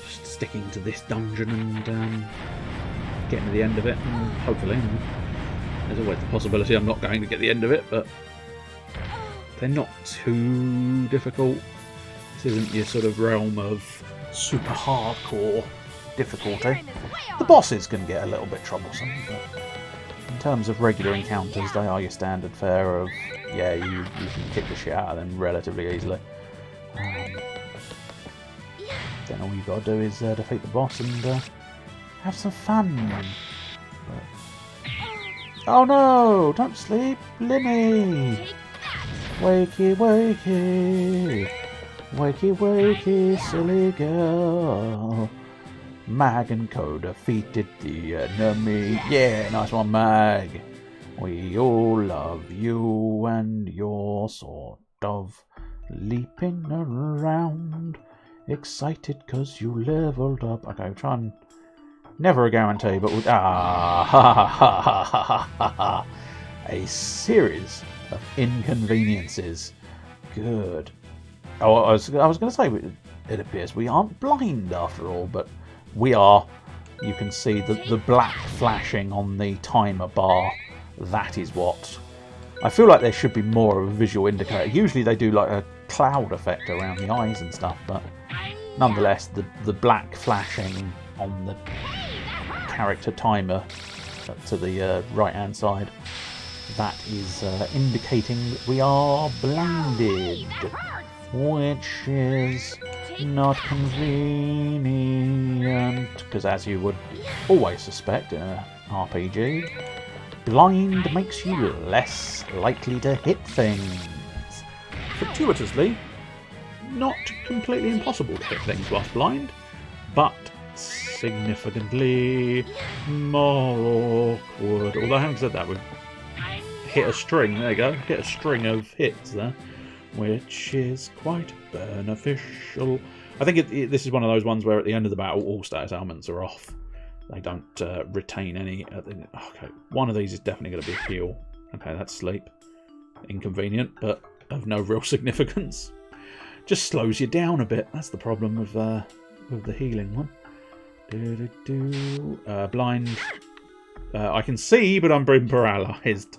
[SPEAKER 1] just sticking to this dungeon and getting to the end of it, and hopefully. There's always the possibility I'm not going to get the end of it, but they're not too difficult. This isn't your sort of realm of super hardcore difficulty. The bosses can get a little bit troublesome, but in terms of regular encounters, they are your standard fare of, yeah, you can kick the shit out of them relatively easily. Then all you've got to do is defeat the boss and have some fun. But... oh no! Don't sleep, Linny! Wakey, wakey! Wakey, wakey, silly girl! Mag and Co defeated the enemy. Yeah, nice one, Mag. We all love you and you're sort of leaping around. Excited because you leveled up. Okay, we'll try and... never a guarantee, but we'll... ah, ha ha ha ha ha ha ha. A series of inconveniences. Good. Oh, I was going to say, it appears we aren't blind after all, but we are. You can see the black flashing on the timer bar. That is what... I feel like there should be more of a visual indicator. Usually they do like a cloud effect around the eyes and stuff, but nonetheless, the black flashing on the character timer to the right-hand side, that is indicating that we are blinded, which is not convenient, because as you would always suspect in an RPG, blind makes you less likely to hit things. Fortuitously, not completely impossible to hit things whilst blind, but significantly more awkward. Although having said that, we've hit a string, there you go, hit a string of hits there, which is quite beneficial. I think this is one of those ones where at the end of the battle all status elements are off. They don't retain any. Okay, one of these is definitely going to be a heal. Okay, that's sleep. Inconvenient, but of no real significance. Just slows you down a bit. That's the problem with the healing one. Blind. I can see, but I'm being paralysed.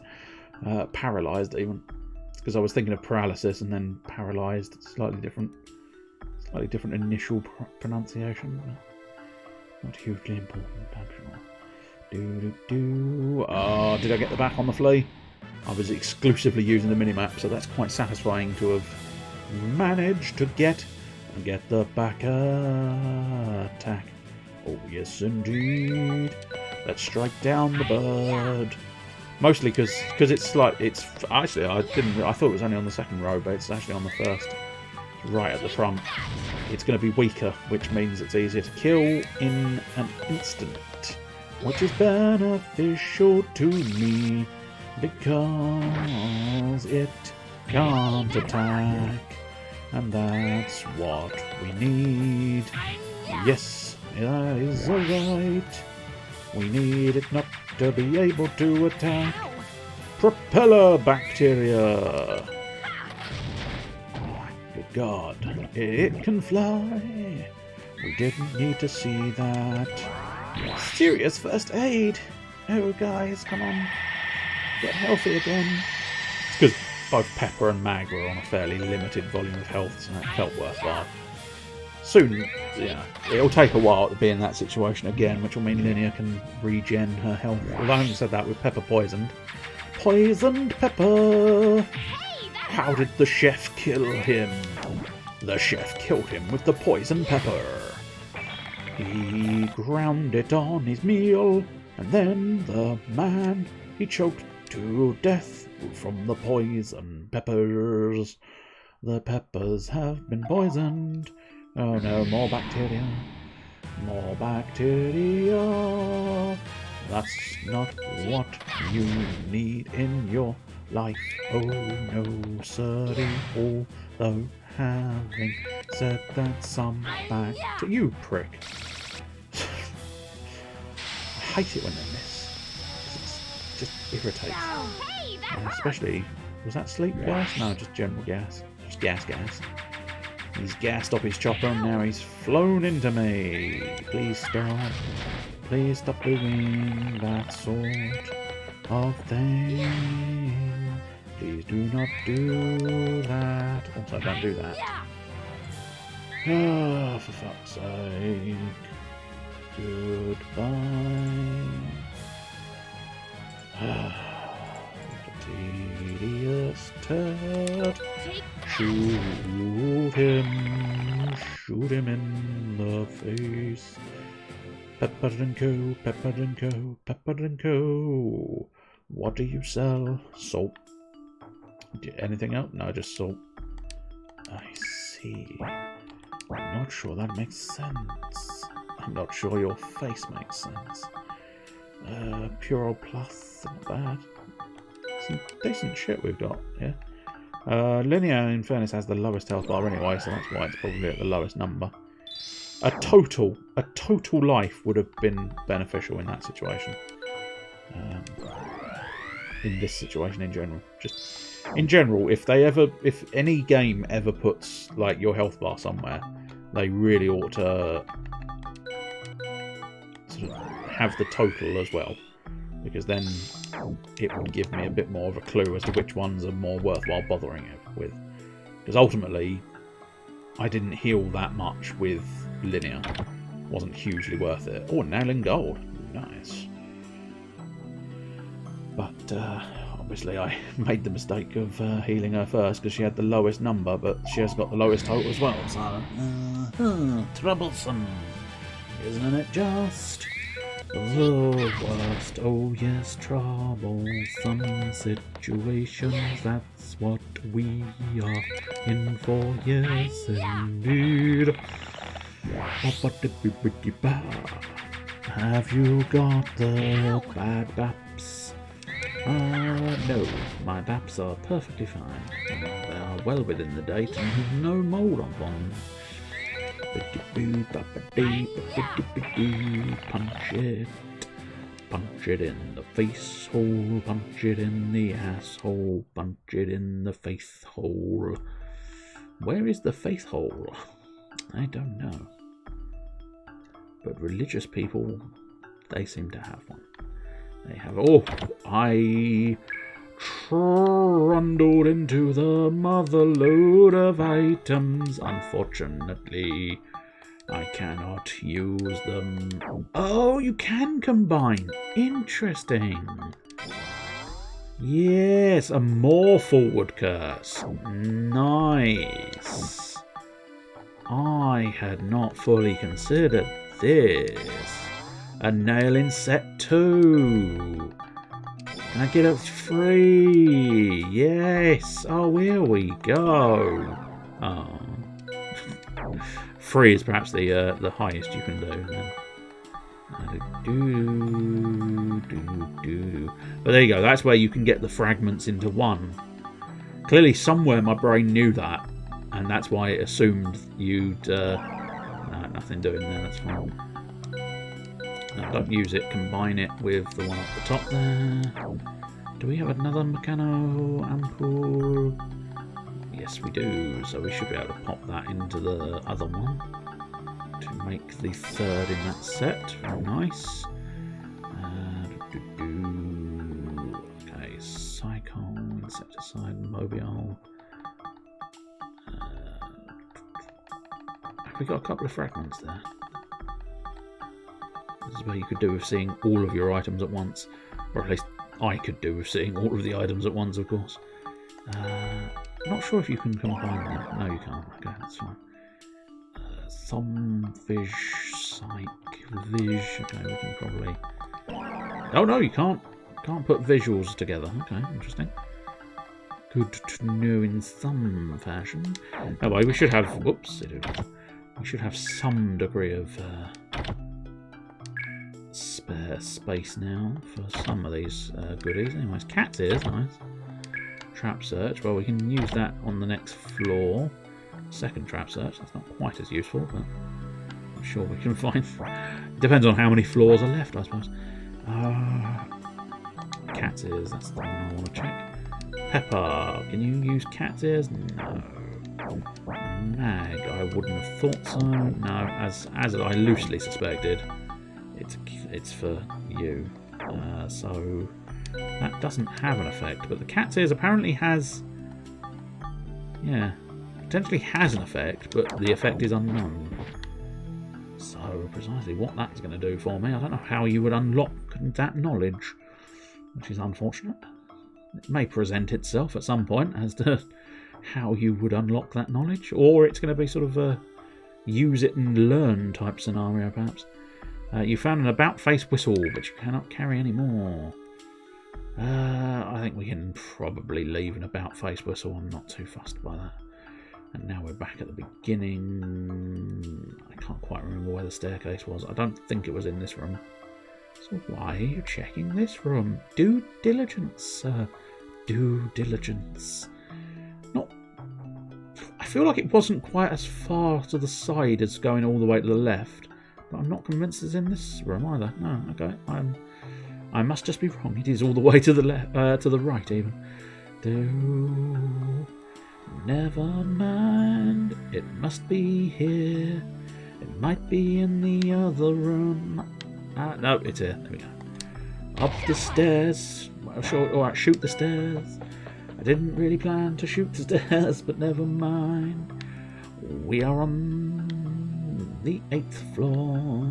[SPEAKER 1] Paralysed even. Because I was thinking of paralysis and then paralysed. Slightly different initial pronunciation. Not hugely important, I'm sure. Oh, did I get the back on the flea? I was exclusively using the minimap, so that's quite satisfying to have managed to get the back attack. Oh yes, indeed. Let's strike down the bird. Mostly because it's actually I thought it was only on the second row, but it's actually on the first. It's right at the front. It's going to be weaker, which means it's easier to kill in an instant, which is beneficial to me because it can't attack, and that's what we need. Yes, that is alright. We need it not to be able to attack. Propeller bacteria. Good God, it can fly. We didn't need to see that. Serious first aid. Oh guys, come on. Get healthy again. It's because both Pepper and Mag were on a fairly limited volume of health, so that felt worthwhile. Soon, yeah, it'll take a while to be in that situation again, which will mean Linnea can regen her health. Although having said that, with Pepper poisoned. Poisoned Pepper! How did the chef kill him? The chef killed him with the poison pepper. He ground it on his meal, and then the man, he choked to death from the poison peppers. The peppers have been poisoned. Oh no, more bacteria. More bacteria. That's not what you need in your life. Oh no, sirree. Although having said that, some bacteria. You prick. I hate it when they miss. It just irritates. Especially, was that sleep gas? No, just general gas. Just gas. He's gassed up his chopper and now he's flown into me. Please stop. Please stop doing that sort of thing. Please do not do that. Also, don't do that. Ah, for fuck's sake. Goodbye. Tedious turd. Shoot him in the face. Pepper and Co, Pepper and Co, Pepper and Co. What do you sell? Salt. Anything else? No, just salt. I see. I'm not sure that makes sense. I'm not sure your face makes sense. Puro Plus, not bad. Some decent shit we've got here. Linear, in fairness, has the lowest health bar anyway, so that's why it's probably at the lowest number. A total life would have been beneficial in that situation. In this situation, in general, just in general, if any game ever puts like your health bar somewhere, they really ought to sort of have the total as well, because then it would give me a bit more of a clue as to which ones are more worthwhile bothering with. Because ultimately, I didn't heal that much with linear. Wasn't hugely worth it. Oh, nail in gold. Nice. But obviously I made the mistake of healing her first because she had the lowest number, but she has got the lowest total as well. So, troublesome. Isn't it just? The worst, oh yes, troublesome situations, that's what we are in for, yes indeed. Have you got the bad baps? No, my baps are perfectly fine. They are well within the date and have no mould on them. Punch it in the face hole, punch it in the asshole, punch it in the face hole. Where is the face hole? I don't know. But religious people, they seem to have one. They have. Oh, I trundled into the mother load of items. Unfortunately, I cannot use them. Oh, you can combine. Interesting. Yes, a more forward curse. Nice. I had not fully considered this. A nail in set 2. Can I get up 3? Yes. Oh, here we go. Oh. 3 is perhaps the highest you can do. But there you go. That's where you can get the fragments into 1. Clearly, somewhere my brain knew that, and that's why it assumed you'd. No, nothing doing there. That's fine. No, don't use it. Combine it with the one at the top there. Do we have another Meccano Ampoule? Yes, we do. So we should be able to pop that into the other one to make the 3rd in that set. Very nice. Okay, Psycho, Insecticide, Mobile. Have we got a couple of fragments there? This is where you could do with seeing all of your items at once. Or at least I could do with seeing all of the items at once, of course. Not sure if you can combine them. No, you can't. Okay, that's fine. Thumb, Vish, Psych, Vish. Okay, we can probably... Oh, no, you can't. Can't put visuals together. Okay, interesting. Good to know in some fashion. Oh, well, we should have... Whoops. We should have some degree of... spare space now for some of these goodies. Anyways, cat's ears, nice. Trap search, well, we can use that on the next floor. Second trap search, that's not quite as useful, but I'm sure we can find. Depends on how many floors are left, I suppose. Cat's ears, that's the one I want to check. Pepper, can you use cat's ears? No. Mag, I wouldn't have thought so. No, as I loosely suspected. It's for you, so that doesn't have an effect. But the cat's ears apparently has, yeah, potentially has an effect, but the effect is unknown. So precisely what that's going to do for me, I don't know how you would unlock that knowledge, which is unfortunate. It may present itself at some point as to how you would unlock that knowledge, or it's going to be sort of a use it and learn type scenario, perhaps. You found an about-face whistle, but you cannot carry any more. I think we can probably leave an about-face whistle. I'm not too fussed by that. And now we're back at the beginning. I can't quite remember where the staircase was. I don't think it was in this room. So why are you checking this room? Due diligence, sir. Due diligence. Not. I feel like it wasn't quite as far to the side as going all the way to the left, but I'm not convinced it's in this room either. No, okay. I must just be wrong. It is all the way to the left, to the right even. Never mind. It must be here. It might be in the other room. No, it's here. There we go. Up the stairs. Well, sure. All right, shoot the stairs. I didn't really plan to shoot the stairs, but never mind. We are on the 8th floor.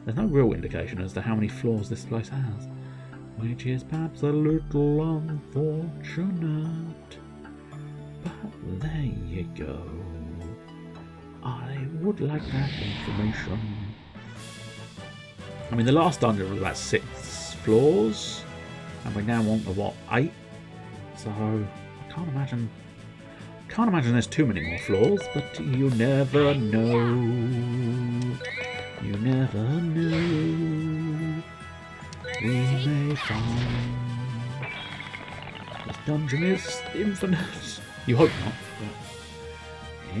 [SPEAKER 1] There's no real indication as to how many floors this place has, which is perhaps a little unfortunate. But there you go. I would like that information. I mean, the last dungeon was about 6 floors, and we're now on to what, 8? So I can't imagine there's too many more floors, but you never know. You never know. We may find this dungeon is infinite. You hope not, but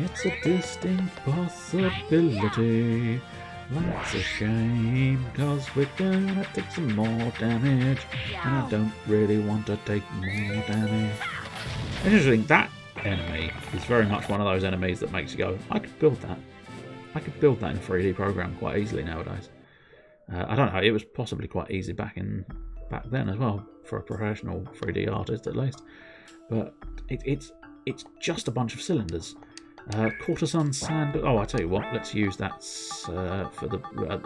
[SPEAKER 1] it's a distinct possibility. That's a shame, because we're gonna take some more damage, and I don't really want to take more damage. Interesting, that enemy is very much one of those enemies that makes you go, I could build that. I could build that in a 3D program quite easily nowadays. I don't know, it was possibly quite easy back then as well, for a professional 3D artist at least. But it's just a bunch of cylinders. Courtesan sand. Oh, I tell you what. Let's use that for the.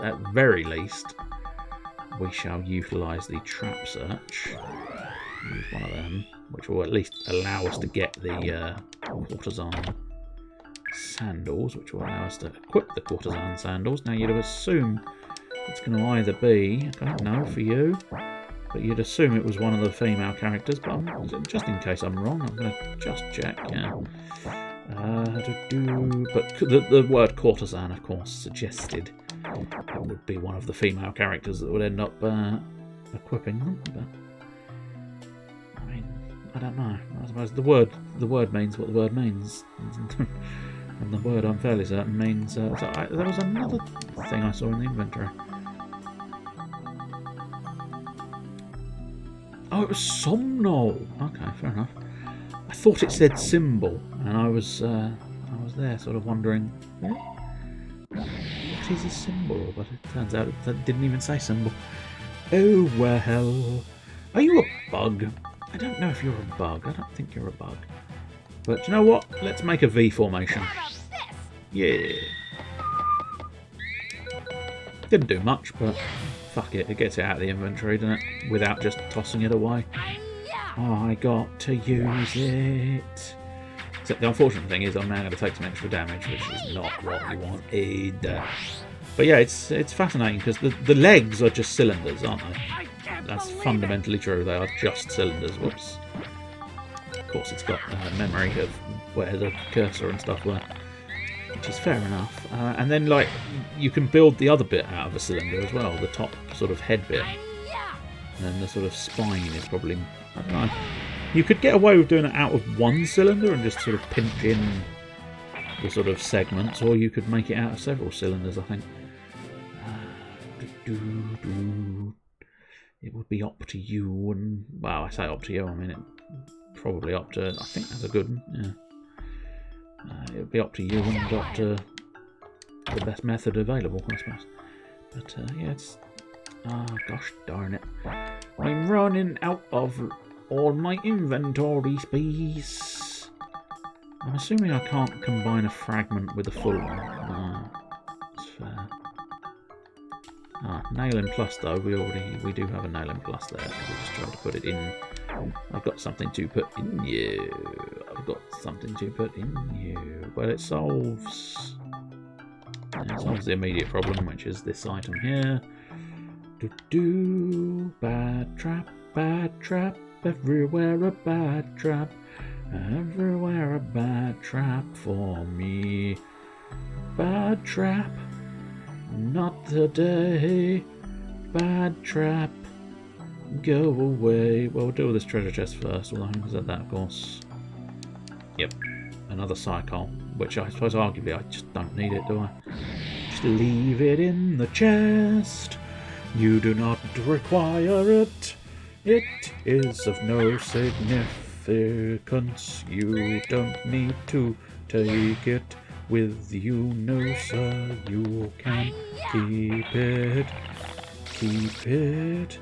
[SPEAKER 1] At very least, we shall utilise the trap search. Use one of them, which will at least allow us to get the courtesan sandals, which will allow us to equip the courtesan sandals. Now, you'd assume it's going to either be. I don't know for you, but you'd assume it was one of the female characters. But just in case I'm wrong, I'm going to just check. Yeah. But the word courtesan, of course, suggested it would be one of the female characters that would end up equipping them. But I mean, I don't know. I suppose the word means what the word means, and the word I'm fairly certain means. There was another thing I saw in the inventory. Oh, it was somnol. Okay, fair enough. I thought it said symbol, and I was there sort of wondering, what is a symbol? But it turns out it didn't even say symbol. Oh well. Are you a bug? I don't know if you're a bug. I don't think you're a bug. But you know what? Let's make a V formation. Yeah. Didn't do much, but fuck it. It gets it out of the inventory, doesn't it? Without just tossing it away. I got to use it. Except the unfortunate thing is I'm now going to take some extra damage, which is not what you want either. But yeah, it's fascinating because the legs are just cylinders, aren't they? That's fundamentally true. They are just cylinders. Whoops. Of course, it's got memory of where the cursor and stuff were, which is fair enough. And then, like, you can build the other bit out of a cylinder as well, the top sort of head bit. And then the sort of spine is probably, I don't know. You could get away with doing it out of one cylinder and just sort of pinch in the sort of segments, or you could make it out of several cylinders, I think. It would be up to you, and, well, I say up to you, I mean, it probably up to, I think that's a good one, yeah. It would be up to you and up to the best method available, I suppose. But, yeah, it's, gosh darn it. I'm running out of all my inventory space. I'm assuming I can't combine a fragment with a full one. No, that's fair. Ah, nail in plus though. We do have a nail in plus there. We're just trying to put it in. I've got something to put in you. I've got something to put in you. Well, it solves the immediate problem, which is this item here. Bad trap, everywhere a bad trap. Everywhere a bad trap for me. Bad trap, not today. Bad trap, go away. Well, we'll deal with this treasure chest first. Well, I said that, of course. Yep, another cycle, which I suppose arguably I just don't need it, do I? Just leave it in the chest. You do not require it. It is of no significance. You don't need to take it with you, no sir. You can keep it. Keep it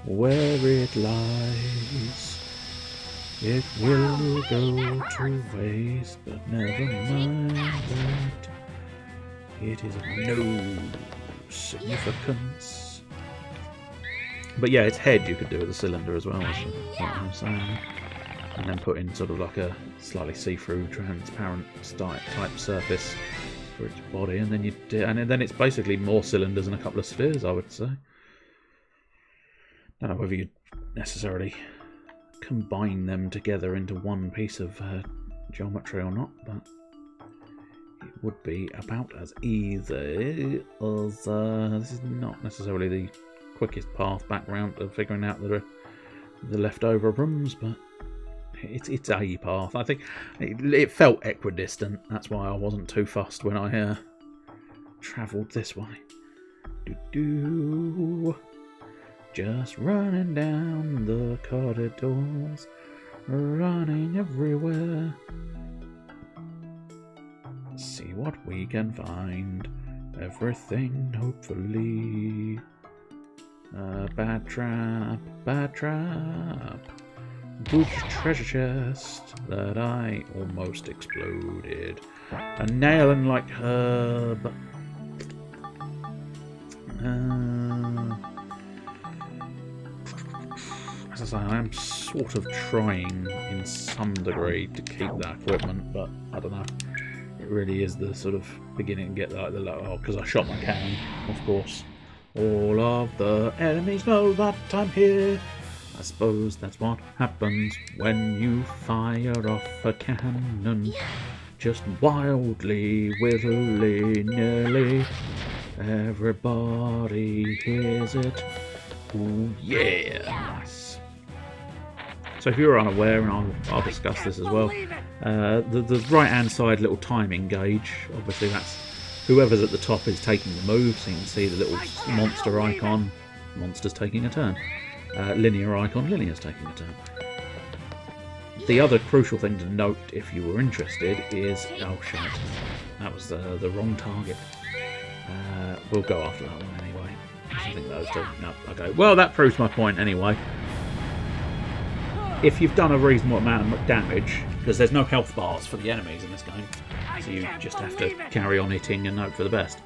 [SPEAKER 1] where it lies. It will go to waste, but never mind that. It is of no significance. But yeah, its head you could do with a cylinder as well, is what I'm saying. And then put in sort of like a slightly see-through, transparent type surface for its body, and then then it's basically more cylinders and a couple of spheres, I would say. Don't know whether you'd necessarily combine them together into one piece of geometry or not, but it would be about as easy as this is not necessarily the quickest path back round to figuring out the leftover rooms, but it's a path. I think it felt equidistant. That's why I wasn't too fussed when I travelled this way. Just running down the corridors, running everywhere. See what we can find. Everything, hopefully. Bad trap, bad trap. Good treasure chest that I almost exploded. A nail and like herb. As I say, I am sort of trying in some degree to keep that equipment, but I don't know. It really is the sort of beginning to get like the oh, because I shot my cannon, of course. All of the enemies know that I'm here. I suppose that's what happens when you fire off a cannon. Just wildly, willy-nilly. Everybody hears it. Ooh, yeah, nice. So if you're unaware, and I'll discuss this as well, the right-hand side little timing gauge, obviously that's whoever's at the top is taking the move, so you can see the little monster icon, monster's taking a turn. Linear icon, linear's taking a turn. The other crucial thing to note, if you were interested, is... oh shit, that was the wrong target. We'll go after that one anyway. I think those two... no, okay. Well, that proves my point anyway. If you've done a reasonable amount of damage, because there's no health bars for the enemies in this game, so you just have to carry on hitting and hope for the best.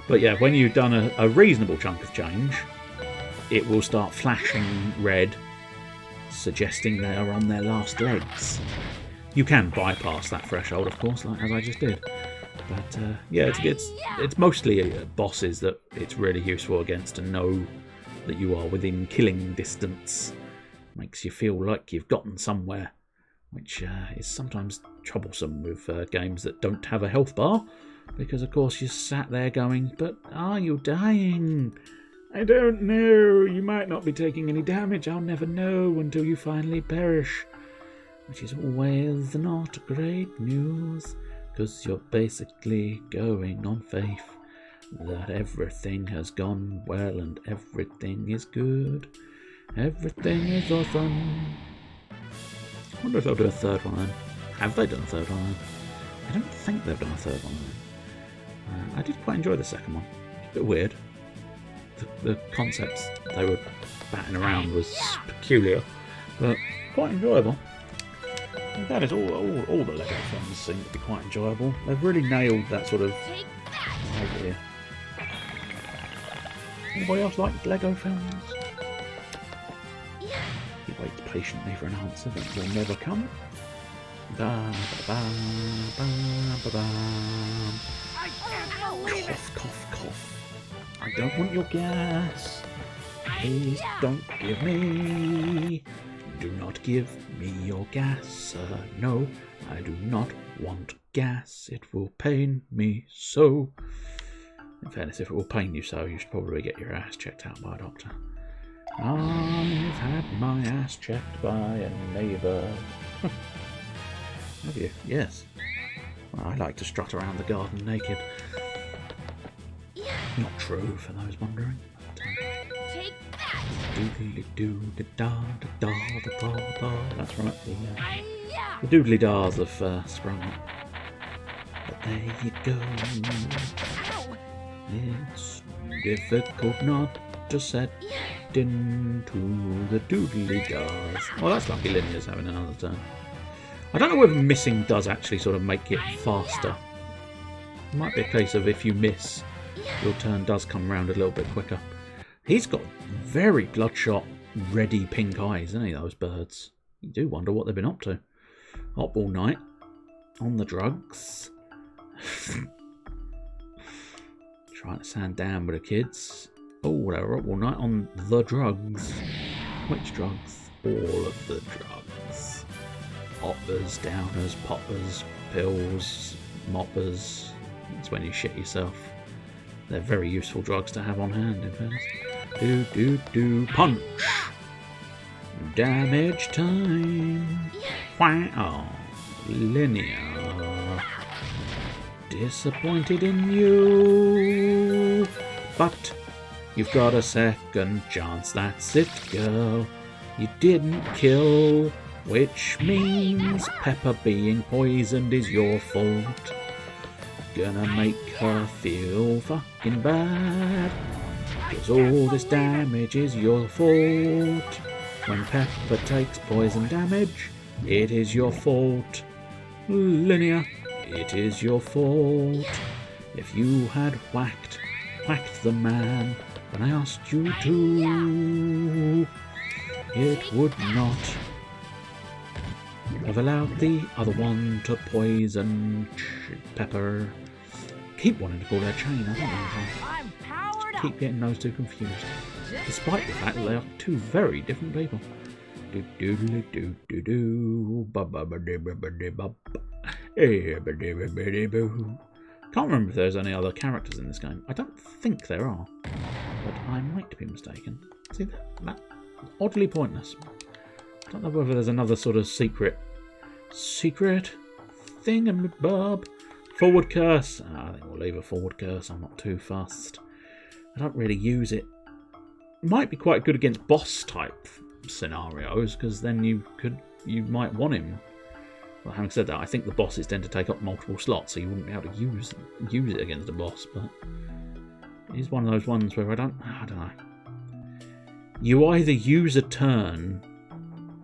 [SPEAKER 1] But yeah, when you've done a reasonable chunk of change, it will start flashing red, suggesting they are on their last legs. You can bypass that threshold, of course, like as I just did. But yeah, it's mostly bosses that it's really useful against to know that you are within killing distance. Makes you feel like you've gotten somewhere, which is sometimes troublesome with games that don't have a health bar, because of course you sat there going, but are you dying? I don't know, you might not be taking any damage, I'll never know until you finally perish. Which is always not great news, because you're basically going on faith that everything has gone well and everything is good. Everything is awesome. I wonder if they'll do a third one then. Have they done a third one then? I don't think they've done a third one then. I did quite enjoy the second one. It's a bit weird. The concepts they were batting around was peculiar, but quite enjoyable. In fairness, all the Lego films seem to be quite enjoyable. They've really nailed that sort of idea. Anybody else like Lego films? He waits patiently for an answer that will never come. Ba, ba, ba, ba, ba. Cough, cough, cough. I don't want your gas. Please don't give me. Do not give me your gas, sir. No, I do not want gas. It will pain me so. In fairness, if it will pain you so, you should probably get your ass checked out by a doctor. I've had my ass checked by a neighbour. Have you? Yes. Well, I like to strut around the garden naked. Not true, for those wondering.
[SPEAKER 4] Take that!
[SPEAKER 1] Doodly doo da da da da da da. That's right. The doodly dars have sprung up. But there you go.
[SPEAKER 4] Ow!
[SPEAKER 1] It's difficult not to set into the doodly dars. Well, that's lucky Linear's having another turn. I don't know whether missing does actually sort of make it faster. It might be a case of if you miss, your turn does come round a little bit quicker. He's got very bloodshot, reddy pink eyes, isn't he, those birds? You do wonder what they've been up to. Up all night, on the drugs. Trying to sound down with the kids. Oh, they're up all night on the drugs. Which drugs? All of the drugs. Uppers, downers, poppers, pills, moppers. It's when you shit yourself. They're very useful drugs to have on hand, in fairness. Do, do, do, punch! Damage time! Wow! Linear. Disappointed in you. But you've got a second chance, that's it, girl. You didn't kill, which means Pepper being poisoned is your fault. Gonna make her feel fucking bad, 'cause all this damage is your fault. When Pepper takes poison damage, it is your fault. Linear, it is your fault. If you had whacked the man when I asked you to, it would not have allowed the other one to poison Pepper. Keep wanting to call her Chain, I don't know.
[SPEAKER 2] I'm powered up.
[SPEAKER 1] Keep getting those two confused, despite the fact that they are two very different people. Do doodly do do do ba ba ba dee ba ba dee ba ba. Ba dee ba ba dee boo. Can't remember if there's any other characters in this game. I don't think there are, but I might be mistaken. See that oddly pointless. I don't know whether there's another sort of secret thingamabob. Forward curse. I think we'll leave a forward curse. I'm not too fussed. I don't really use it. Might be quite good against boss type scenarios, because then you might want him. Well, having said that, I think the bosses tend to take up multiple slots, so you wouldn't be able to use it against a boss. But it's one of those ones where I don't know. You either use a turn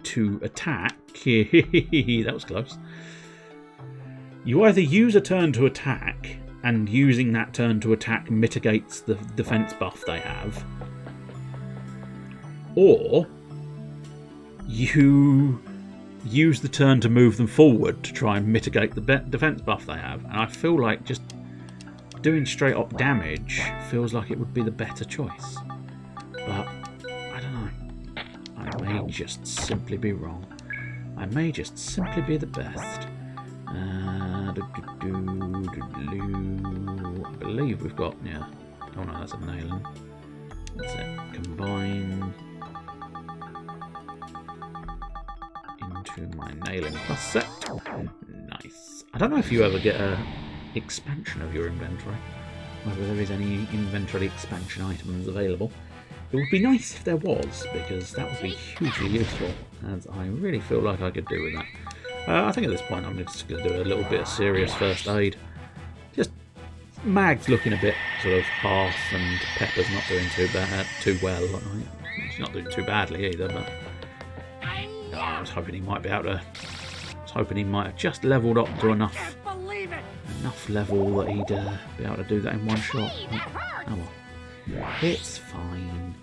[SPEAKER 1] to attack. That was close. You either use a turn to attack, and using that turn to attack mitigates the defense buff they have, or you use the turn to move them forward to try and mitigate the defense buff they have. And I feel like just doing straight up damage feels like it would be the better choice. But I don't know. I may just simply be wrong. I may just simply be the best. I believe we've got, yeah. Oh no, that's a nailing. That's it. Combine into my nailing plus set. Nice. I don't know if you ever get a expansion of your inventory, whether there is any inventory expansion items available. It would be nice if there was, because that would be hugely useful, as I really feel like I could do with that. I think at this point I'm just going to do a little bit of serious first aid. Just Mag's looking a bit sort of half, and Pepper's not doing too well. She's not doing too badly either, but I was hoping he might be able to. I was hoping he might have just levelled up to enough
[SPEAKER 2] Believe it.
[SPEAKER 1] level that he'd be able to do that in one shot. Oh well. It's fine.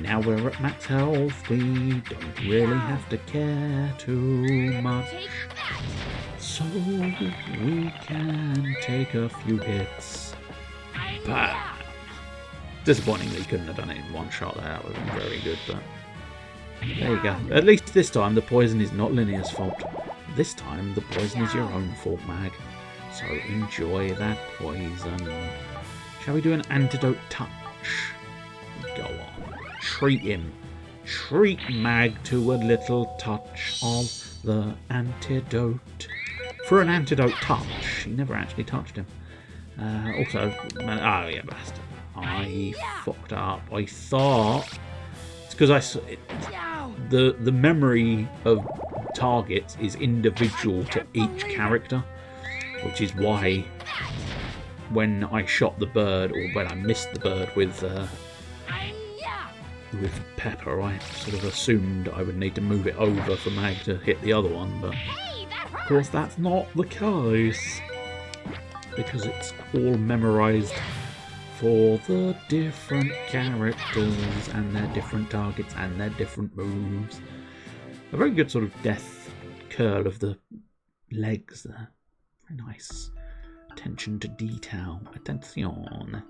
[SPEAKER 1] Now we're at max health, we don't really have to care too much. So we can take a few hits. Bam! Disappointingly, couldn't have done it in one shot. That would have been very good, but there you go. At least this time the poison is not Linear's fault. This time the poison is your own fault, Mag. So enjoy that poison. Shall we do an antidote touch? Go on. Treat him. Treat Mag to a little touch of the antidote. For an antidote touch, he never actually touched him. Also, man, oh yeah, bastard. I fucked up. I thought it's because the memory of targets is individual to each character, which is why when I shot the bird, or when I missed the bird with Pepper, I sort of assumed I would need to move it over for Mag to hit the other one, but of course that's not the case, because it's all memorised for the different characters and their different targets and their different moves. A very good sort of death curl of the legs there. Very nice. Attention to detail. Attention.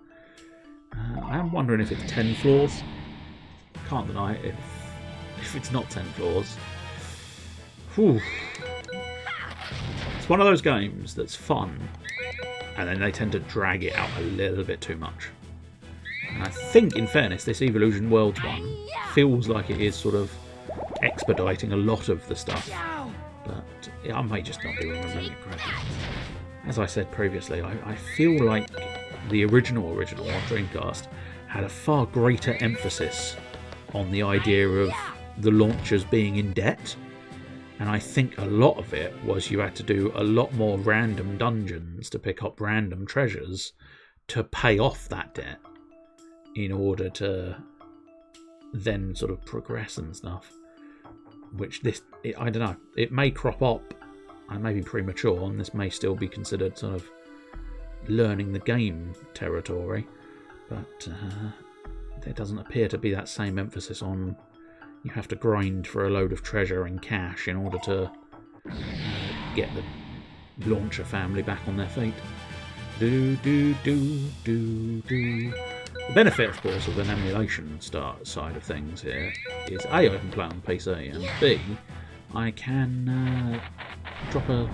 [SPEAKER 1] I am wondering if it's 10 floors. Can't deny it if it's not 10 floors. Whew. It's one of those games that's fun, and then they tend to drag it out a little bit too much. And I think, in fairness, this Evolution Worlds one feels like it is sort of expediting a lot of the stuff. But I may just not be remembering it correctly. As I said previously, I feel like the original on Dreamcast had a far greater emphasis on the idea of the launchers being in debt. And I think a lot of it was you had to do a lot more random dungeons to pick up random treasures to pay off that debt in order to then sort of progress and stuff. Which I don't know, it may crop up. I may be premature, and this may still be considered sort of learning the game territory, but there doesn't appear to be that same emphasis on you have to grind for a load of treasure and cash in order to get the launcher family back on their feet. The benefit, of course, of an emulation side of things here is A, I can play on PC, and B, I can drop a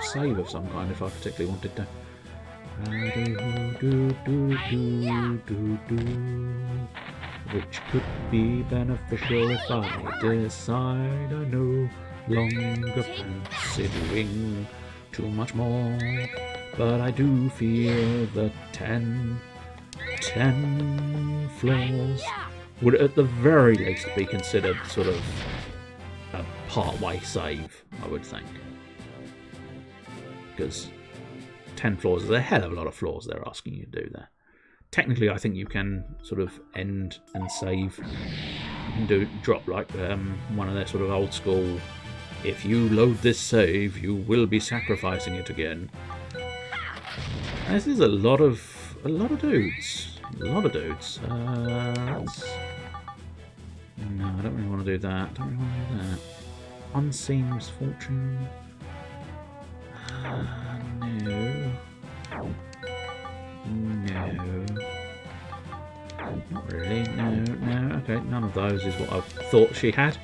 [SPEAKER 1] save of some kind if I particularly wanted to. Which could be beneficial if I decide I no longer fancy doing too much more. But I do feel that 10 floors would at the very least be considered sort of a part-way save, I would think. Because 10 floors is a hell of a lot of floors they're asking you to do there. Technically, I think you can sort of end and save. You can drop like one of their sort of old school, if you load this save, you will be sacrificing it again. This is a lot of dudes. No, I don't really want to do that. Unseen misfortune. No. Not really. No. Okay, none of those is what I thought she had.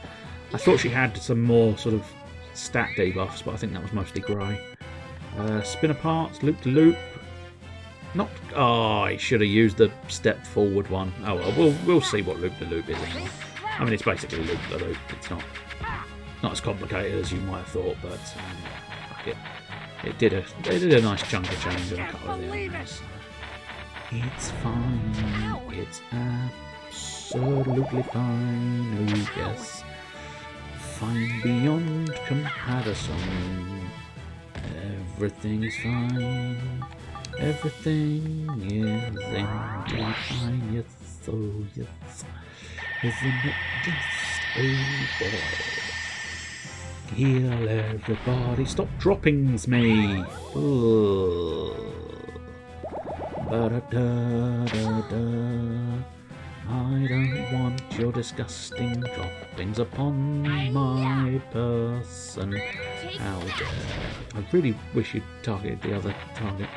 [SPEAKER 1] I thought she had some more sort of stat debuffs, but I think that was mostly grey. Spinner parts, loop to loop. Not. Oh, I should have used the step forward one. Oh well, we'll see what loop to loop is anyway. I mean, it's basically loop to loop. It's not as complicated as you might have thought, but fuck it. It did a nice chunk of change on a couple of the enemies. It's fine. It's absolutely fine. Oh yes, fine beyond comparison. Everything is fine. Everything is indeed fine. Yes, oh yes. Isn't it just a boy? Heal everybody. Stop droppings me. Ba-da-da-da-da. I don't want your disgusting droppings upon my person. How dare. I really wish you'd targeted the other target.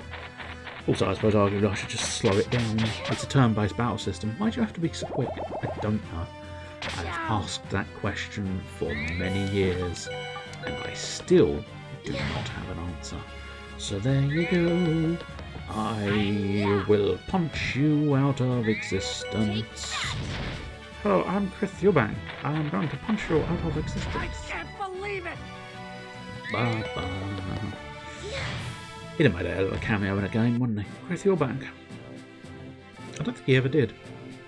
[SPEAKER 1] Also, I suppose arguably I should just slow it down. It's a turn-based battle system. Why do you have to be so quick? I don't know. I've asked that question for many years, and I still do not have an answer. So there you go. I will punch you out of existence. Hello, I'm Chris Eubank. I'm going to punch you out of existence.
[SPEAKER 2] I can't believe it!
[SPEAKER 1] Ba-ba. He'd have made a cameo in a game, wouldn't he? Chris Eubank. I don't think he ever did.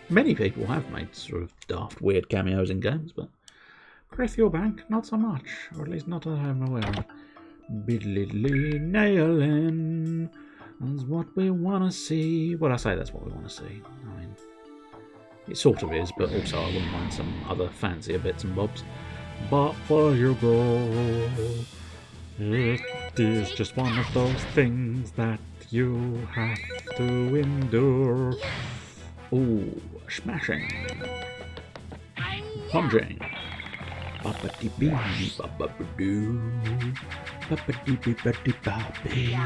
[SPEAKER 1] Many people have made sort of daft, weird cameos in games, but Chris Eubank, not so much. Or at least not that I'm aware of. Biddly nailing. That's what we want to see. Well, I say that's what we want to see. I mean, it sort of is, but also I wouldn't mind some other fancier bits and bobs. But for you go, it is just one of those things that you have to endure. Ooh, smashing, punching. Ba-ba-dee-bee, ba-ba-ba-doo, ba-ba-dee-bee-ba-dee-ba-bee.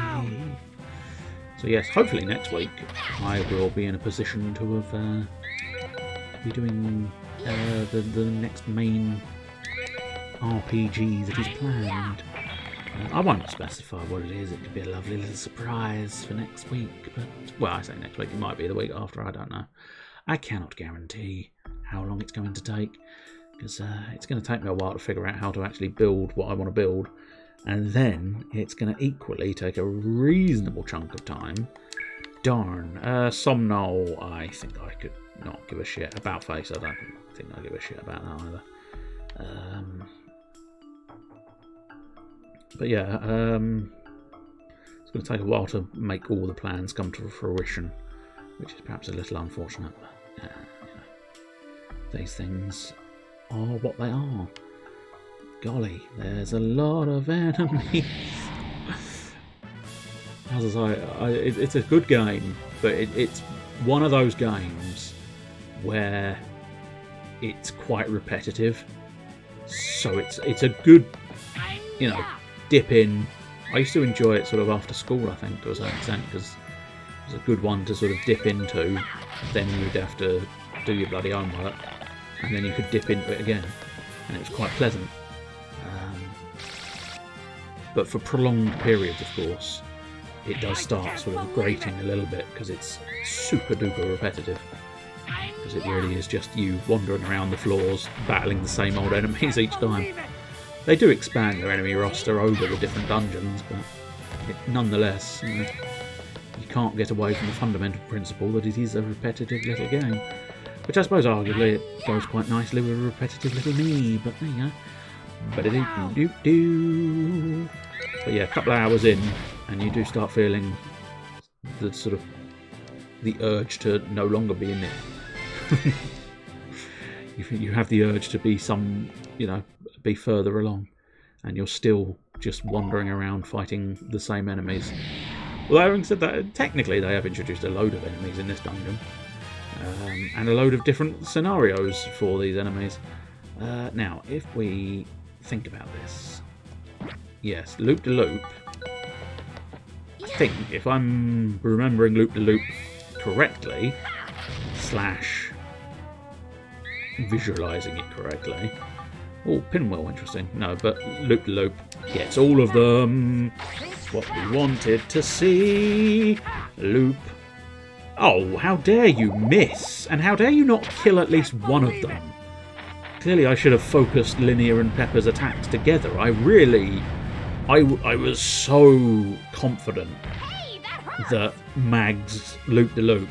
[SPEAKER 1] So yes, hopefully next week I will be in a position to have be doing the next main RPG that is planned. I won't specify what it is. It could be a lovely little surprise for next week. But well, I say next week. It might be the week after. I don't know. I cannot guarantee how long it's going to take, because it's going to take me a while to figure out how to actually build what I want to build. And then it's going to equally take a reasonable chunk of time. Darn. Somnol, I think I could not give a shit. About Face, I don't think I give a shit about that either. But yeah, it's going to take a while to make all the plans come to fruition, which is perhaps a little unfortunate. But you know, these things are what they are. Golly, there's a lot of enemies. As I say, it's a good game, but it's one of those games where it's quite repetitive. So it's a good, you know, dip in. I used to enjoy it sort of after school, I think, to a certain extent, because it's a good one to sort of dip into. Then you'd have to do your bloody homework, and then you could dip into it again, and it was quite pleasant. But for prolonged periods, of course, it does start sort of grating a little bit, because it's super duper repetitive. Because it really is just you wandering around the floors, battling the same old enemies each time. They do expand their enemy roster over the different dungeons, but nonetheless, you can't get away from the fundamental principle that it is a repetitive little game. Which I suppose arguably it goes quite nicely with a repetitive little me, but there you go. But yeah, a couple of hours in, and you do start feeling the sort of the urge to no longer be in it. You have the urge to be be further along, and you're still just wandering around fighting the same enemies. Well, having said that, technically they have introduced a load of enemies in this dungeon, and a load of different scenarios for these enemies. Now, if we think about this, yes, loop-de-loop. I think, if I'm remembering loop-de-loop correctly, / visualising it correctly. Oh, pinwheel, interesting. No, but loop-de-loop gets all of them. What we wanted to see. Loop. Oh, how dare you miss? And how dare you not kill at least one of them? Clearly I should have focused Linear and Pepper's attacks together. I was so confident that Mag's loop-de-loop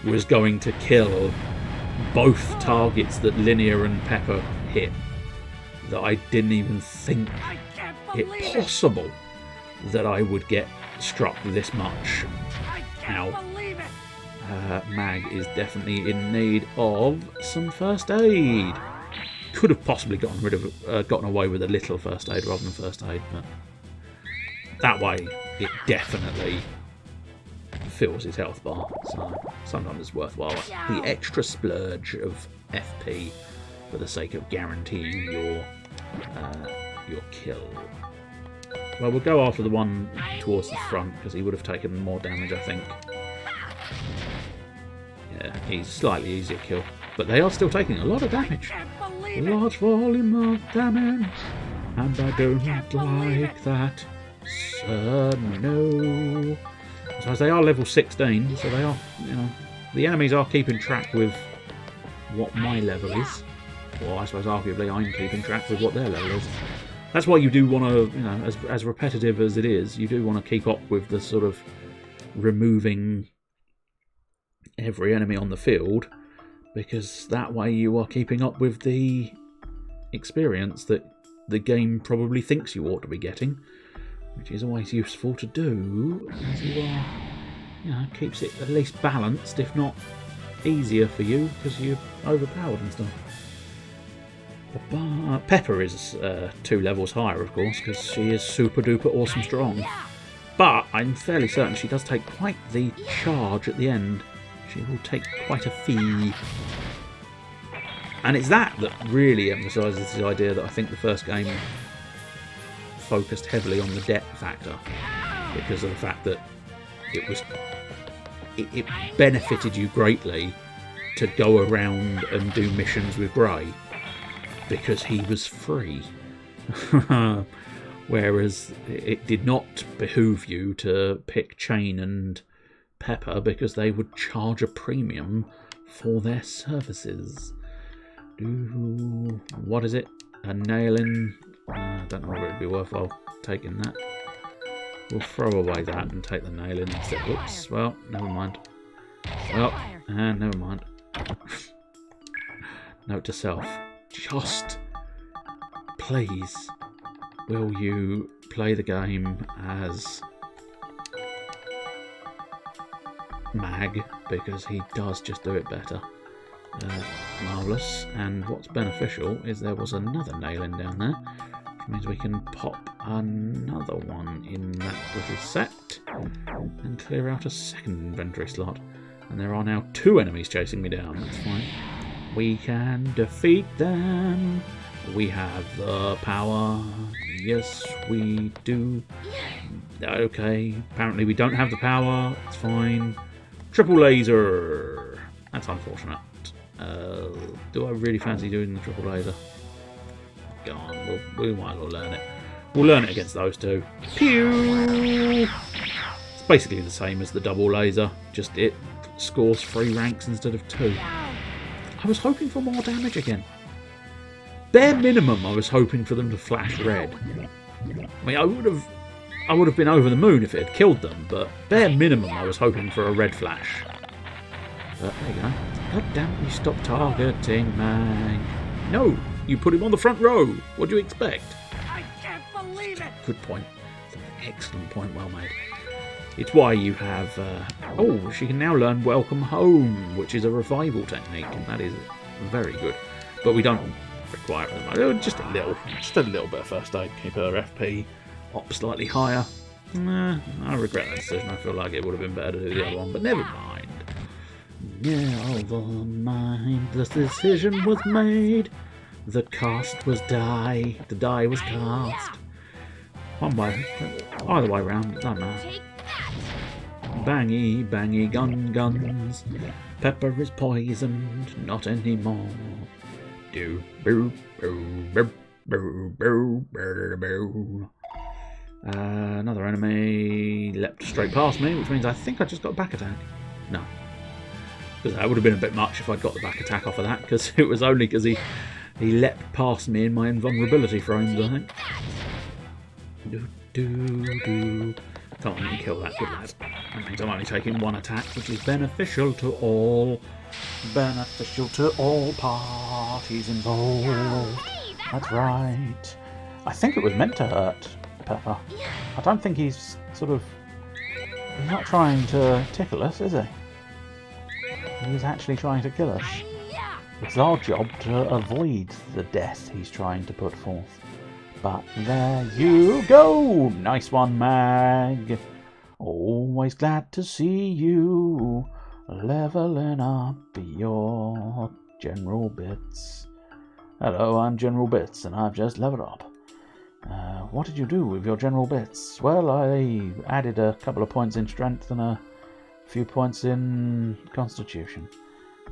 [SPEAKER 1] was going to kill both targets that Linear and Pepper hit, that I didn't even think it possible that I would get struck this much. Now, Mag is definitely in need of some first aid. could have possibly gotten away with a little first aid rather than first aid, but that way it definitely fills his health bar. So sometimes it's worthwhile. The extra splurge of FP for the sake of guaranteeing your kill. Well, we'll go after the one towards the front because he would have taken more damage, I think. Yeah, he's slightly easier kill, but they are still taking a lot of damage. A large volume of damage, and I don't like that. So no. So they are level 16, so they are, you know, the enemies are keeping track with what my level is. Or I suppose arguably I'm keeping track with what their level is. That's why you do want to, you know, as repetitive as it is, you do want to keep up with the sort of removing every enemy on the field, because that way you are keeping up with the experience that the game probably thinks you ought to be getting, which is always useful to do, as you are, you know, keeps it at least balanced, if not easier for you, because you're overpowered and stuff. Pepper is 2 levels higher, of course, because she is super duper awesome strong. But I'm fairly certain she does take quite the charge at the end. She will take quite a fee. And it's that really emphasises the idea that I think the first game focused heavily on the depth factor, because of the fact that it benefited you greatly to go around and do missions with Bray, because he was free. Whereas it did not behoove you to pick Chain and Pepper because they would charge a premium for their services. What is it? A nail in? I don't know whether it'd be worthwhile taking that. We'll throw away that and take the nail in instead. Whoops, well, never mind. Well, and never mind. Note to self. Just, please, will you play the game as Mag, because he does just do it better. Marvellous. And what's beneficial is there was another nail in down there, which means we can pop another one in that little set and clear out a second inventory slot. And there are now 2 enemies chasing me down. That's fine. We can defeat them. We have the power. Yes, we do. Okay, apparently we don't have the power. It's fine. Triple laser. That's unfortunate. Do I really fancy doing the triple laser? Go on, we might as well learn it. We'll learn it against those 2. Pew! It's basically the same as the double laser, just it scores 3 ranks instead of 2. I was hoping for more damage again. Bare minimum, I was hoping for them to flash red. I mean, I would have been over the moon if it had killed them, but bare minimum, I was hoping for a red flash. But there you go. God damn, you stop targeting, man. No, you put him on the front row. What do you expect?
[SPEAKER 2] I can't believe it!
[SPEAKER 1] Good point. It's an excellent point, well made. It's why you have... oh, she can now learn Welcome Home, which is a revival technique, and that is very good. But we don't require it at the moment. Just a little bit of first aid. Keep her FP up slightly higher. Nah, I regret that decision. I feel like it would have been better to do the other one, but never mind. Never mind. The decision was made. The cast was die. The die was cast. One way. Either way round. Doesn't matter. Bangy, bangy guns. Pepper is poisoned, not anymore. Do boo boo boo boo boo boo boo. Another enemy leapt straight past me, which means I think I just got a back attack. No. Because that would have been a bit much if I'd got the back attack off of that, because it was only because he leapt past me in my invulnerability frames, I think. Do. Can't even kill that, good lad. That means I'm only taking 1 attack, which is beneficial to all. Beneficial to all parties involved. That's right. I think it was meant to hurt Pepper. I don't think he's sort of... He's not trying to tickle us, is he? He's actually trying to kill us. It's our job to avoid the death he's trying to put forth. But there you go! Nice one, Mag! Always glad to see you leveling up your General Bits. Hello, I'm General Bits, and I've just leveled up. What did you do with your General Bits? Well, I added a couple of points in Strength and a few points in Constitution,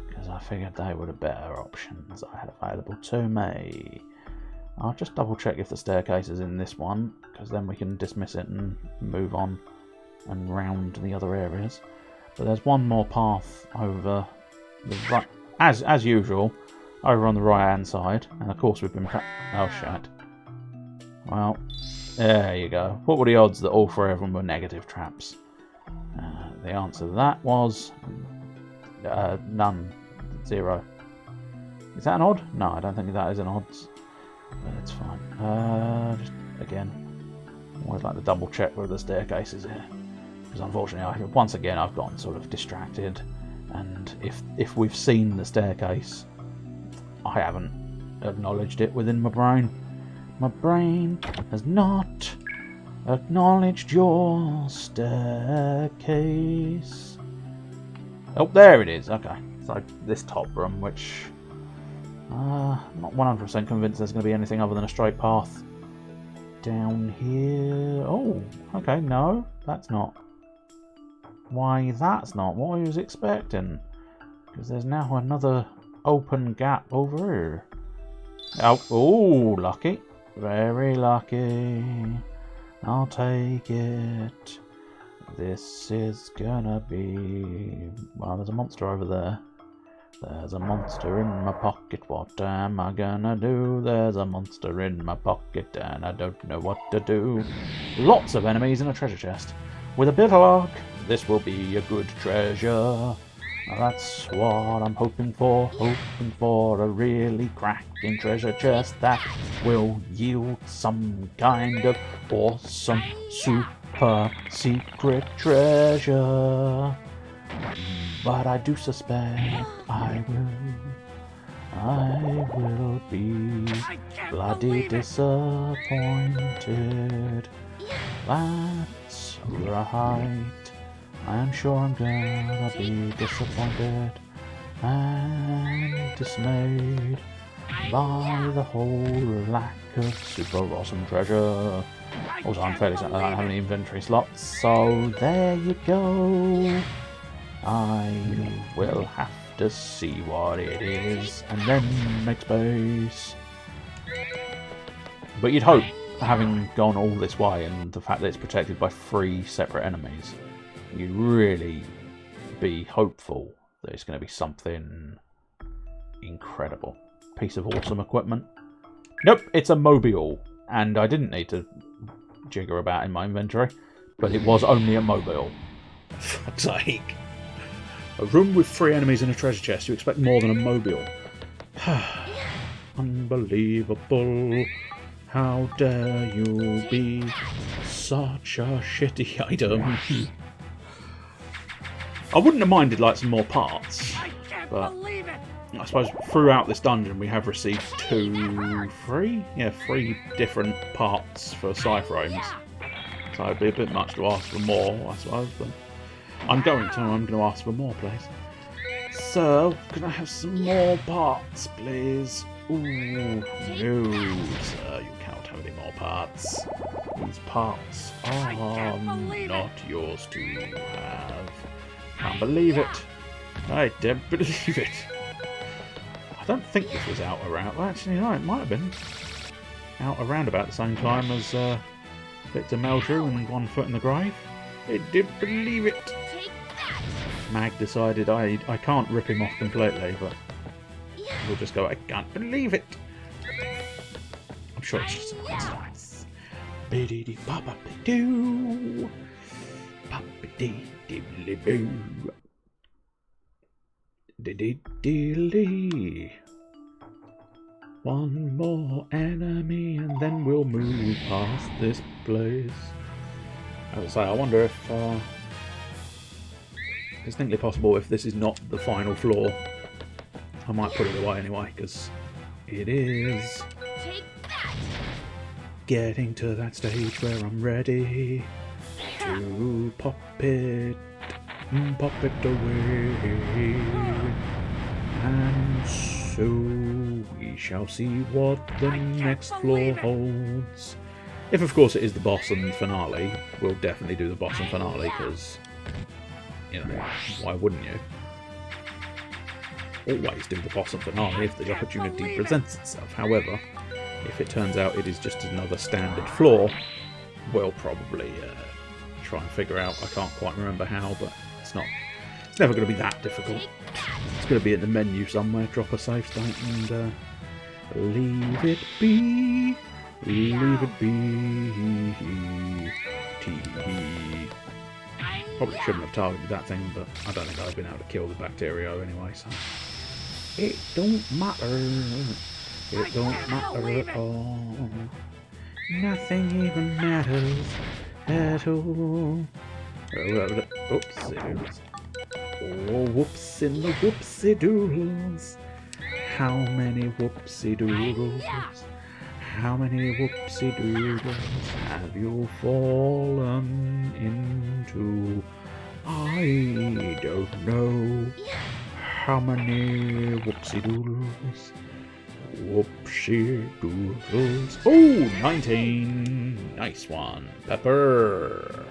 [SPEAKER 1] because I figured they were the better options I had available to me. I'll just double check if the staircase is in this one, because then we can dismiss it and move on and round the other areas. But there's one more path over the right, as usual, over on the right hand side, and of course we've been oh shit. Well, there you go. What were the odds that all three of them were negative traps? The answer to that was none. 0. Is that an odd? No, I don't think that is an odds. But it's fine. Just again, always like to double check where the staircase is here, because unfortunately, once again, I've gotten sort of distracted, and if we've seen the staircase, I haven't acknowledged it within my brain. My brain has not acknowledged your staircase. Oh, there it is. Okay, so this top room, which I'm not 100% convinced there's going to be anything other than a straight path down here. Oh, okay, no, that's not. Why, that's not what I was expecting, because there's now another open gap over here. Oh, lucky. Very lucky. I'll take it. This is gonna be... Well, there's a monster over there. There's a monster in my pocket. What am I gonna do? There's a monster in my pocket and I don't know what to do. Lots of enemies in a treasure chest. With a bit of luck, this will be a good treasure. That's what I'm hoping for. Hoping for a really cracking treasure chest that will yield some kind of awesome, super secret treasure. But I do suspect I will be bloody disappointed. That's right. I am sure I'm gonna be disappointed and dismayed by the whole lack of super awesome treasure. Also, I'm fairly certain I don't have any inventory slots, so there you go. I will have to see what it is and then make space. But you'd hope, having gone all this way and the fact that it's protected by 3 separate enemies, you'd really be hopeful that it's going to be something incredible. Piece of awesome equipment. Nope, it's a mobile, and I didn't need to jigger about in my inventory, but it was only a mobile. For fuck's sake. A room with 3 enemies and a treasure chest, you expect more than a mobile. Unbelievable. How dare you be such a shitty item. I wouldn't have minded like some more parts, but I suppose throughout this dungeon we have received 3 different parts for Cyframes. So it'd be a bit much to ask for more, I suppose, but I'm going to ask for more, please. So, can I have some more parts, please? Ooh, no, sir, you cannot have any more parts. These parts are not yours to have. Can't believe it. I don't believe it. I don't think this was out around. Well, actually, no, it might have been out around about the same time as Victor Meldrew and One Foot in the Grave. I didn't believe it. Mag decided I can't rip him off completely, but we'll just go, I can't believe it. I'm sure it's just a coincidence. Biddy baba doo. Baba-dee diddly boo. Diddy. One more enemy and then we'll move past this place. As I say, I wonder if distinctly possible if this is not the final floor I might put it away anyway, because it is
[SPEAKER 4] Take that!
[SPEAKER 1] getting to that stage where I'm ready to pop it away. And so we shall see what the next floor holds. If, of course, it is the boss and finale, we'll definitely do the boss and finale, because, you know, why wouldn't you? Always do the boss and finale if the opportunity presents itself. However, if it turns out it is just another standard floor, we'll probably try and figure out. I can't quite remember how, but it's never going to be that difficult. It's going to be in the menu somewhere. Drop a save state and leave it be. Leave it be. Probably shouldn't have targeted that thing, but I don't think I've been able to kill the bacteria anyway, so it don't matter. It don't matter at all. Nothing even matters at all. Oops. Oh, whoops in the whoopsie doodles. How many whoopsie doodles? How many whoopsie doodles have you fallen into? I don't know. How many whoopsie doodles? Whoopsie doodles. Oh, 19. Nice one. Pepper.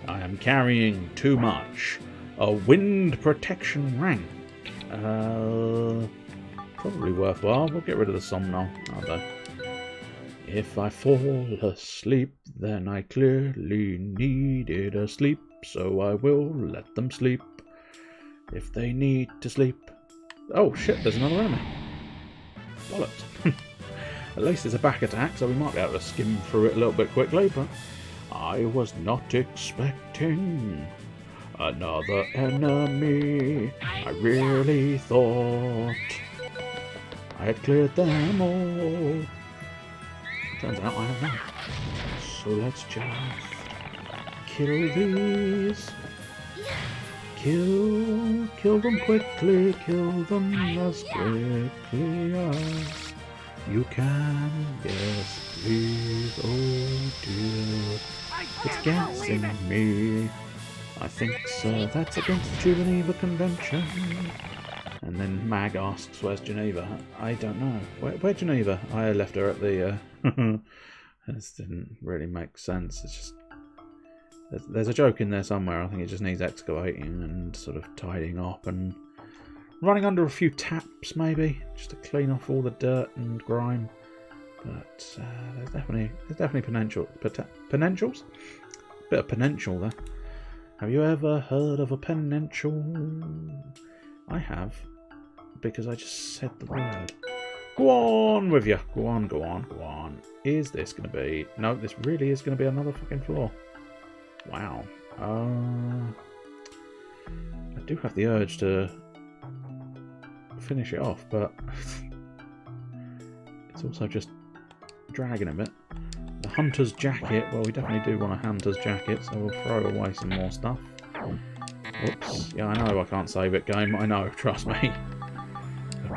[SPEAKER 1] I am carrying too much. A wind protection rank. Probably worthwhile. We'll get rid of the somnol. If I fall asleep, then I clearly needed a sleep, so I will let them sleep. If they need to sleep. Oh shit, there's another enemy. Bollocks. At least it's a back attack, so we might be able to skim through it a little bit quickly, but I was not expecting another enemy. I really thought I had cleared them all. Turns out I have not. So let's just kill these. Kill them quickly. Kill them as quickly as you can. Yes, please. Oh dear. It's against me. I think so. That's against the Geneva Convention. And then Mag asks, where's Geneva? I don't know. Where Geneva? I left her at the... This didn't really make sense. It's just... There's a joke in there somewhere. I think it just needs excavating and sort of tidying up and running under a few taps, maybe, just to clean off all the dirt and grime. But there's definitely potentials. Bit of potential there. Have you ever heard of a potential? I have, because I just said the word. Go on with you. Go on. Is this going to be... No, this really is going to be another fucking floor. Wow. I do have the urge to finish it off, but it's also just dragging a bit. The hunter's jacket. Well, we definitely do want a hunter's jacket, so we'll throw away some more stuff. Oops. Yeah, I know I can't save it, game. I know, trust me.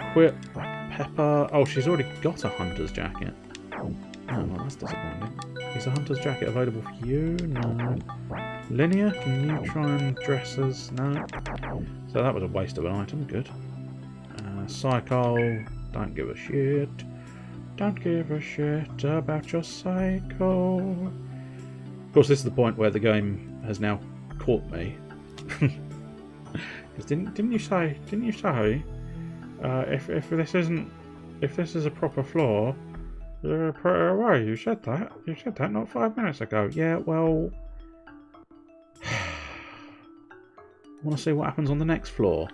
[SPEAKER 1] Equip Pepper. Oh, she's already got a hunter's jacket. Oh, well, that's disappointing. Is a hunter's jacket available for you? No. Linear, can you try and dress us? No. So that was a waste of an item. Good. Psycho. Don't give a shit. Don't give a shit about your psycho. Of course, this is the point where the game has now caught me. Didn't you say if this is a proper floor, you're put it away? You said that not 5 minutes ago. Yeah, well, want to see what happens on the next floor.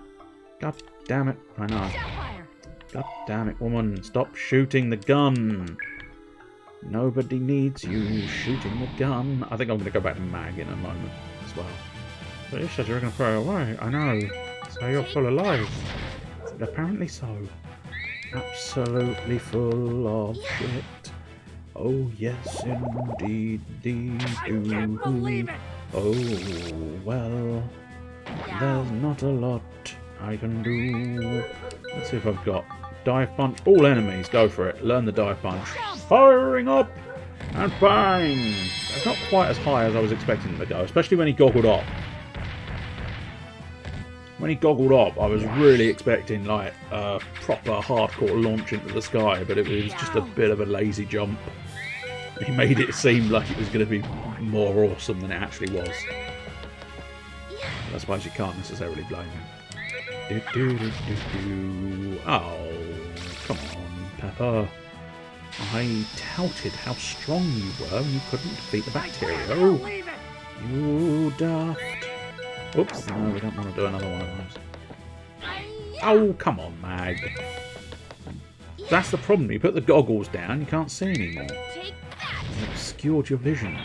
[SPEAKER 1] God damn it! I know. God damn it, woman! Stop shooting the gun. Nobody needs you shooting the gun. I think I'm going to go back to Mag in a moment as well. But you said you were going to throw it away. I know. So you're full of lies. Apparently so. Absolutely full of shit. Oh yes, indeed,
[SPEAKER 2] I can't believe it!
[SPEAKER 1] Oh well, there's not a lot I can do. Let's see if I've got dive punch. All enemies, go for it. Learn the dive punch. Firing up and bang. It's not quite as high as I was expecting to go, especially when he goggled up. When he goggled up, I was really expecting like a proper hardcore launch into the sky, but it was just a bit of a lazy jump. He made it seem like it was going to be more awesome than it actually was. I suppose you can't necessarily blame him. Oh, come on, Pepper. I touted how strong you were when you couldn't defeat the bacteria. Oh, you daft. Oops, no, we don't want to do another one of those. Oh, come on, Mag. That's the problem. You put the goggles down, you can't see anymore. It obscured your vision.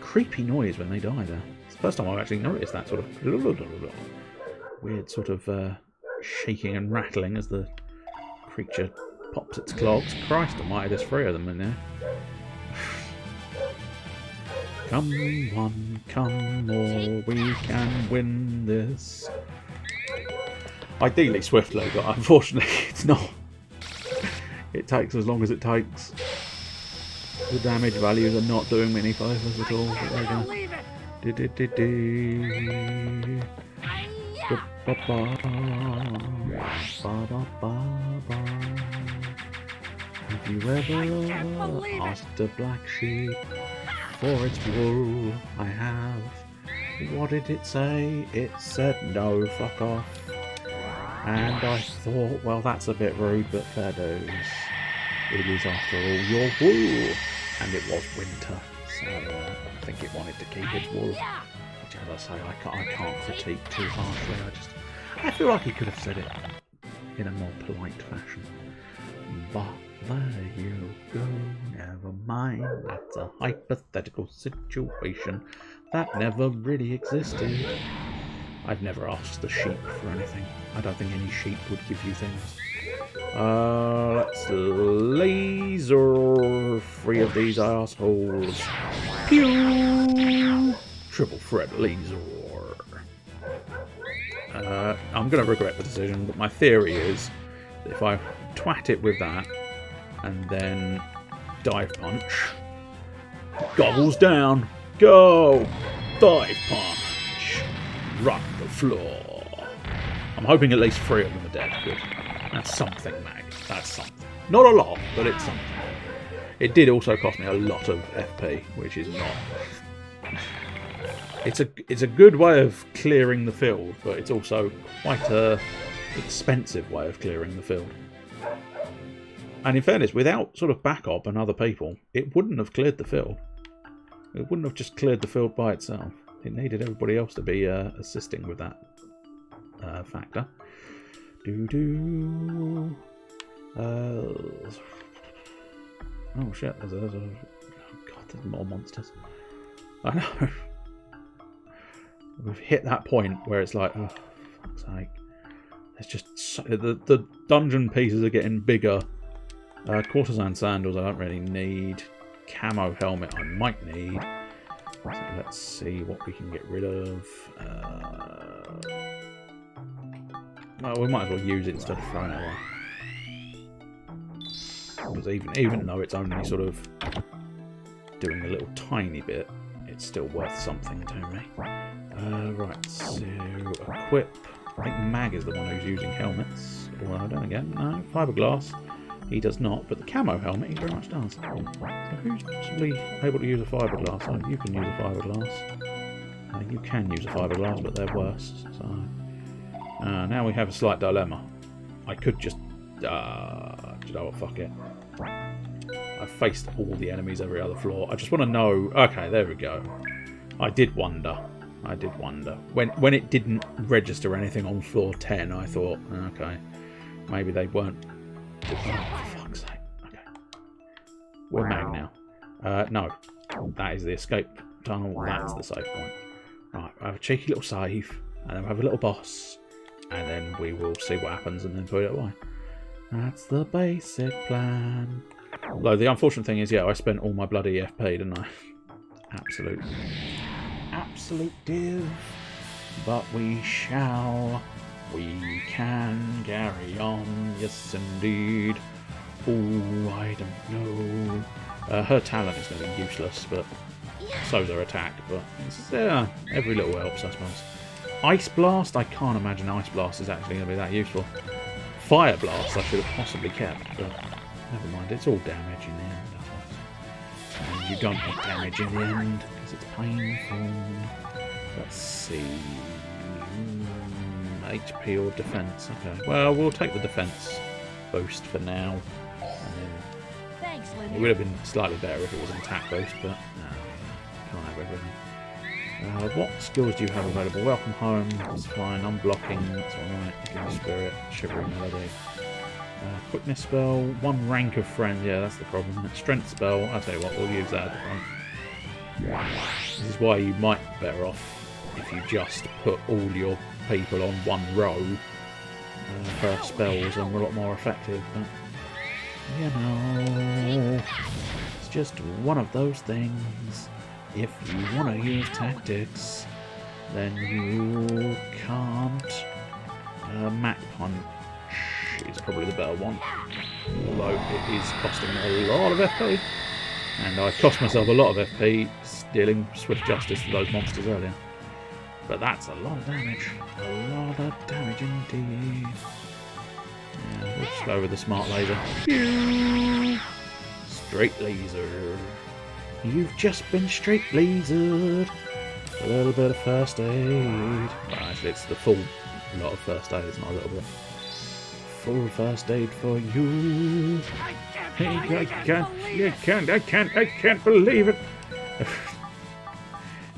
[SPEAKER 1] Creepy noise when they die there. It's the first time I've actually noticed that sort of weird sort of shaking and rattling as the creature pops its clogs. Christ almighty, there's 3 of them in there. Come on, come all, we can win this. Ideally swiftly, but unfortunately it's not. It takes as long as it takes. The damage values are not doing me any favours at all. But there we go. Have you ever asked a black sheep for its wool? I have. What did it say? It said no, fuck off. And I thought, well, that's a bit rude, but fair dues. It is, after all, your wool. And it was winter, so I think it wanted to keep its wool. Which, as I say, I can't critique too harshly. I feel like he could have said it in a more polite fashion. But there you go, never mind. That's a hypothetical situation that never really existed. I've never asked the sheep for anything. I don't think any sheep would give you things. Let's laser 3 of these assholes. Pew! Triple threat laser. I'm going to regret the decision, but my theory is that if I twat it with that and then dive punch, goggles down, go! Dive punch! Rock the floor. I'm hoping at least 3 of them are dead. Good. That's something, Mag. That's something. Not a lot, but it's something. It did also cost me a lot of FP, which is not... It's a good way of clearing the field, but it's also quite a expensive way of clearing the field. And in fairness, without sort of backup and other people, it wouldn't have cleared the field. It wouldn't have just cleared the field by itself. It needed everybody else to be assisting with that factor. Oh shit, there's oh god, there's more monsters. I know. We've hit that point where it's like, oh, for fuck's sake. It's just so, the dungeon pieces are getting bigger. Courtesan sandals I don't really need. Camo helmet I might need. So let's see what we can get rid of. Well, we might as well use it instead of throwing it away. Because even though it's only sort of doing a little tiny bit, it's still worth something to me. Right, so equip. I think Mag is the one who's using helmets. Well, then again, no, fiberglass. He does not, but the camo helmet he very much does. So who's possibly able to use a fiberglass? Oh, you can use a fiberglass. You can use a fiberglass, but they're worse. So now we have a slight dilemma. I could just, do you know what? Fuck it. I've faced all the enemies every other floor. I just want to know. Okay, there we go. I did wonder. When it didn't register anything on floor 10, I thought, okay, maybe they weren't. Oh, for fuck's sake. Okay. We're Mag now. No. That is the escape tunnel. That's the save point. Right, I have a cheeky little save, and then we have a little boss, and then we will see what happens and then put it away. That's the basic plan. Although the unfortunate thing is, yeah, I spent all my bloody FP, didn't I? Absolute div. But we shall. We can carry on. Yes, indeed. Oh, I don't know. Her talent is going to be useless, but so's her attack. But it's, every little helps, I suppose. Ice Blast? I can't imagine Ice Blast is actually going to be that useful. Fire Blast I should have possibly kept, but never mind. It's all damage in the end, I suppose. And you don't get damage in the end because it's painful. Let's see. HP or defense? Okay. Well, we'll take the defense boost for now. And then
[SPEAKER 3] Thanks, Lydia.
[SPEAKER 1] it would have been slightly better if it was an attack boost, but no, can't have everything. What skills do you have available? Welcome home, that's fine. Unblocking, that's alright. Give Spirit, Shivering Melody. Quickness spell, 1 rank of friend, yeah, that's the problem. Strength spell, I'll tell you what, we'll use that at the front. This is why you might be better off if you just put all your people on one row. Her spells are a lot more effective, but you know, it's just one of those things. If you want to use tactics, then you can't. Mach Punch is probably the better one, although it is costing a lot of FP, and I cost myself a lot of FP dealing Swift Justice to those monsters earlier. But that's a lot of damage. A lot of damage indeed. Yeah, we'll just go with the Smart Laser. Straight Laser. You've just been straight lasered. A little bit of first aid. Well, actually, it's the full lot of first aid, it's not a little bit. Full first aid for you. I can't believe it.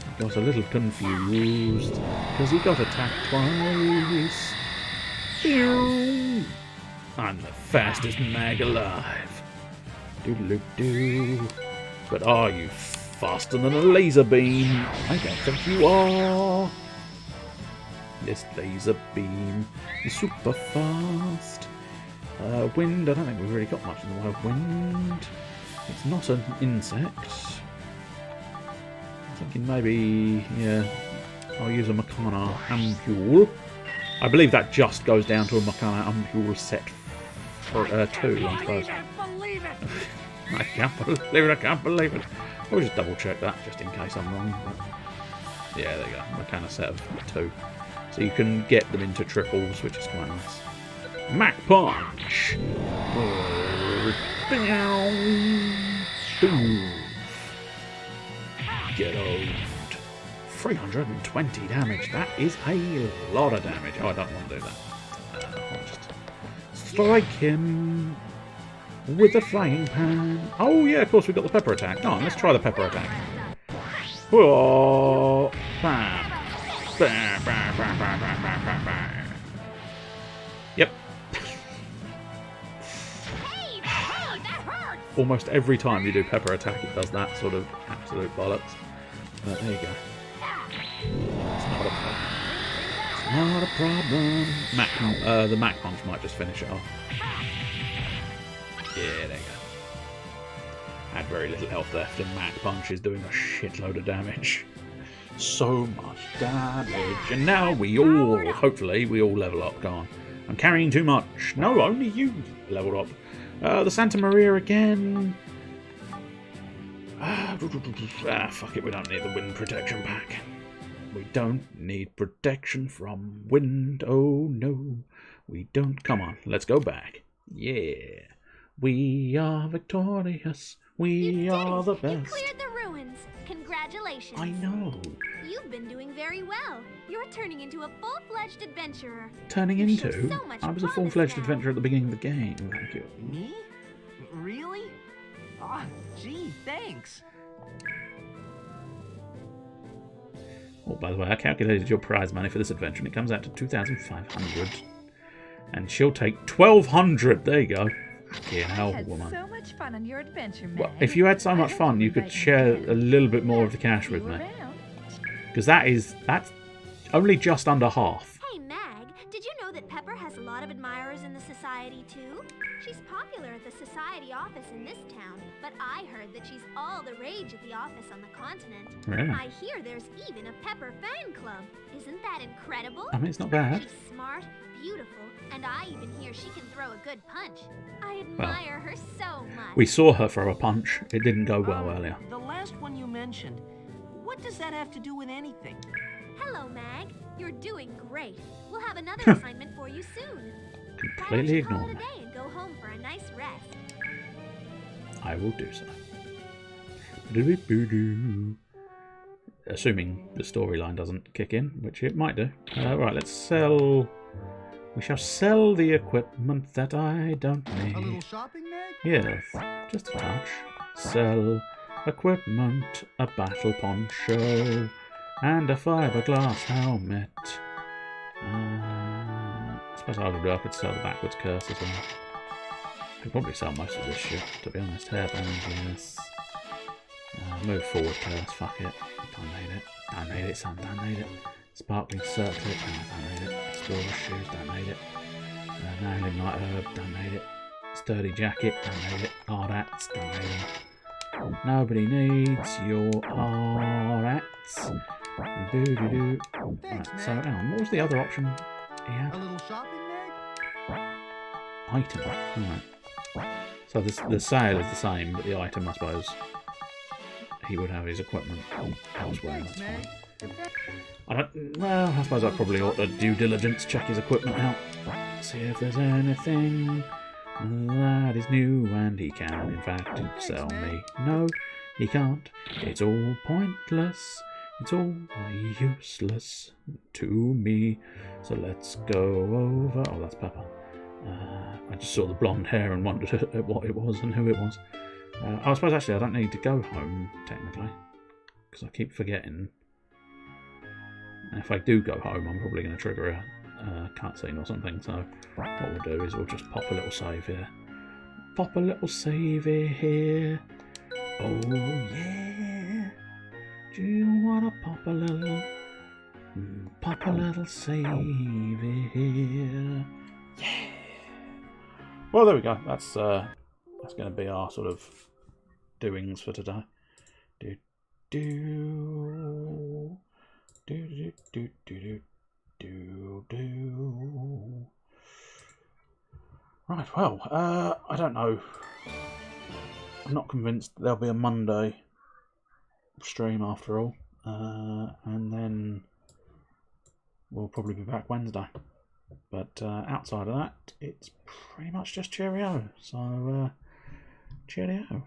[SPEAKER 1] He got a little confused because he got attacked twice. I'm the fastest mag alive. Doodle-doo. But are you faster than a laser beam? I don't think you are. This laser beam is super fast. Wind, I don't think we've really got much in the way of wind. It's not an insect. I'm thinking maybe, yeah, I'll use a Makana Ampule. I believe that just goes down to a Makana Ampule set for 2, I suppose. I can't believe it, I can't believe it. I'll just double check that just in case I'm wrong. But yeah, there you go. I kind of set of 2. So you can get them into triples, which is quite nice. Mach Punch! Get owned. 320 damage. That is a lot of damage. Oh, I don't want to do that. I'll just strike him with the frying pan. Oh yeah, of course we've got the pepper attack. Come on, let's try the pepper attack. Whoa! Bam! Bam! Bam! Bam! Bam! Bam! Bam! Bam! Bam! Yep. Almost every time you do pepper attack, it does that sort of absolute bollocks. But there you go. It's not a problem. It's not a problem. The Mach Punch might just finish it off. Yeah, there you go. Had very little health left, and Mach Punch is doing a shitload of damage. So much damage. And now we all, hopefully, we all level up. Go on. I'm carrying too much. No, only you leveled up. The Santa Maria again. Fuck it, we don't need the wind protection pack. We don't need protection from wind. Oh, no. We don't. Come on, let's go back. Yeah. We are victorious. We are the best.
[SPEAKER 4] You cleared the ruins. Congratulations.
[SPEAKER 1] I know.
[SPEAKER 4] You've been doing very well. You're turning into a full-fledged adventurer.
[SPEAKER 1] Turning
[SPEAKER 4] You
[SPEAKER 1] into?
[SPEAKER 4] show so much
[SPEAKER 1] I was a
[SPEAKER 4] promise
[SPEAKER 1] full-fledged
[SPEAKER 4] now.
[SPEAKER 1] adventurer at the beginning of the game. Thank you.
[SPEAKER 2] Me? Really? Ah, gee, thanks.
[SPEAKER 1] Oh, by the way, I calculated your prize money for this adventure, and it comes out to 2,500. And she'll take 1,200. There you go. Fucking hell,
[SPEAKER 3] I had
[SPEAKER 1] woman.
[SPEAKER 3] so much fun on your adventure, Meg.
[SPEAKER 1] Well, if you had so much fun, you could share a little bit more of the cash with me. Because that's only just under half.
[SPEAKER 4] Hey, Mag, did you know that Pepper has a lot of admirers in the society, too? She's popular at the society office in this town, but I heard that she's all the rage at the office on the continent.
[SPEAKER 1] Really?
[SPEAKER 4] I hear there's even a Pepper fan club. Isn't that incredible?
[SPEAKER 1] I mean, it's not bad.
[SPEAKER 4] She's smart, beautiful, and I even hear she can throw a good punch. I admire her so much.
[SPEAKER 1] We saw her throw a punch. It didn't go well earlier.
[SPEAKER 2] The last one you mentioned. What does that have to do with anything?
[SPEAKER 4] Hello, Mag. You're doing great. We'll have another assignment for you soon.
[SPEAKER 1] Completely ignore
[SPEAKER 4] Call it
[SPEAKER 1] me.
[SPEAKER 4] a day and go home for a nice rest.
[SPEAKER 1] I will do so. Doo-doo-doo-doo. Assuming the storyline doesn't kick in, which it might do. Right, let's sell. We shall sell the equipment that I don't need.
[SPEAKER 5] A little shopping, Meg?
[SPEAKER 1] Yes, just a touch. Sell equipment, a battle poncho, and a fiberglass helmet. I suppose I could sell the backwards curse as well. I could probably sell most of this shit, to be honest. Hairband, yes. Move forward curse, fuck it. Don't need it. Don't need it, son, don't need it. Sparkling circlet, don't need it. Explorer shoes, don't need it. Nailing light herb, don't need it. Sturdy jacket, don't need it. Hard hats, don't need them. Nobody needs your hard hats. Doo-doo-doo. Right, so hang on, what was the other option he had?
[SPEAKER 5] A little shopping, Meg?
[SPEAKER 1] Item. Right. So the sale is the same, but the item, I suppose, he would have his equipment elsewhere. That's fine. Well, I suppose I probably ought to due diligence check his equipment out. See if there's anything that is new, and he can, in fact, sell me. No, he can't. It's all pointless. It's all useless to me. So let's go over. Oh, that's Pepper. I just saw the blonde hair and wondered what it was and who it was. I suppose actually I don't need to go home, technically, because I keep forgetting. And if I do go home, I'm probably going to trigger a cutscene or something, so what we'll do is we'll just pop a little save here. Pop a little save here. Oh yeah. Do you want to pop a little save here? Yeah. Well, there we go. That's going to be our sort of doings for today. Do do do do do do do do. Right. Well, I don't know. I'm not convinced there'll be a Monday stream after all, and then we'll probably be back Wednesday. But outside of that, it's pretty much just cheerio. So, cheerio.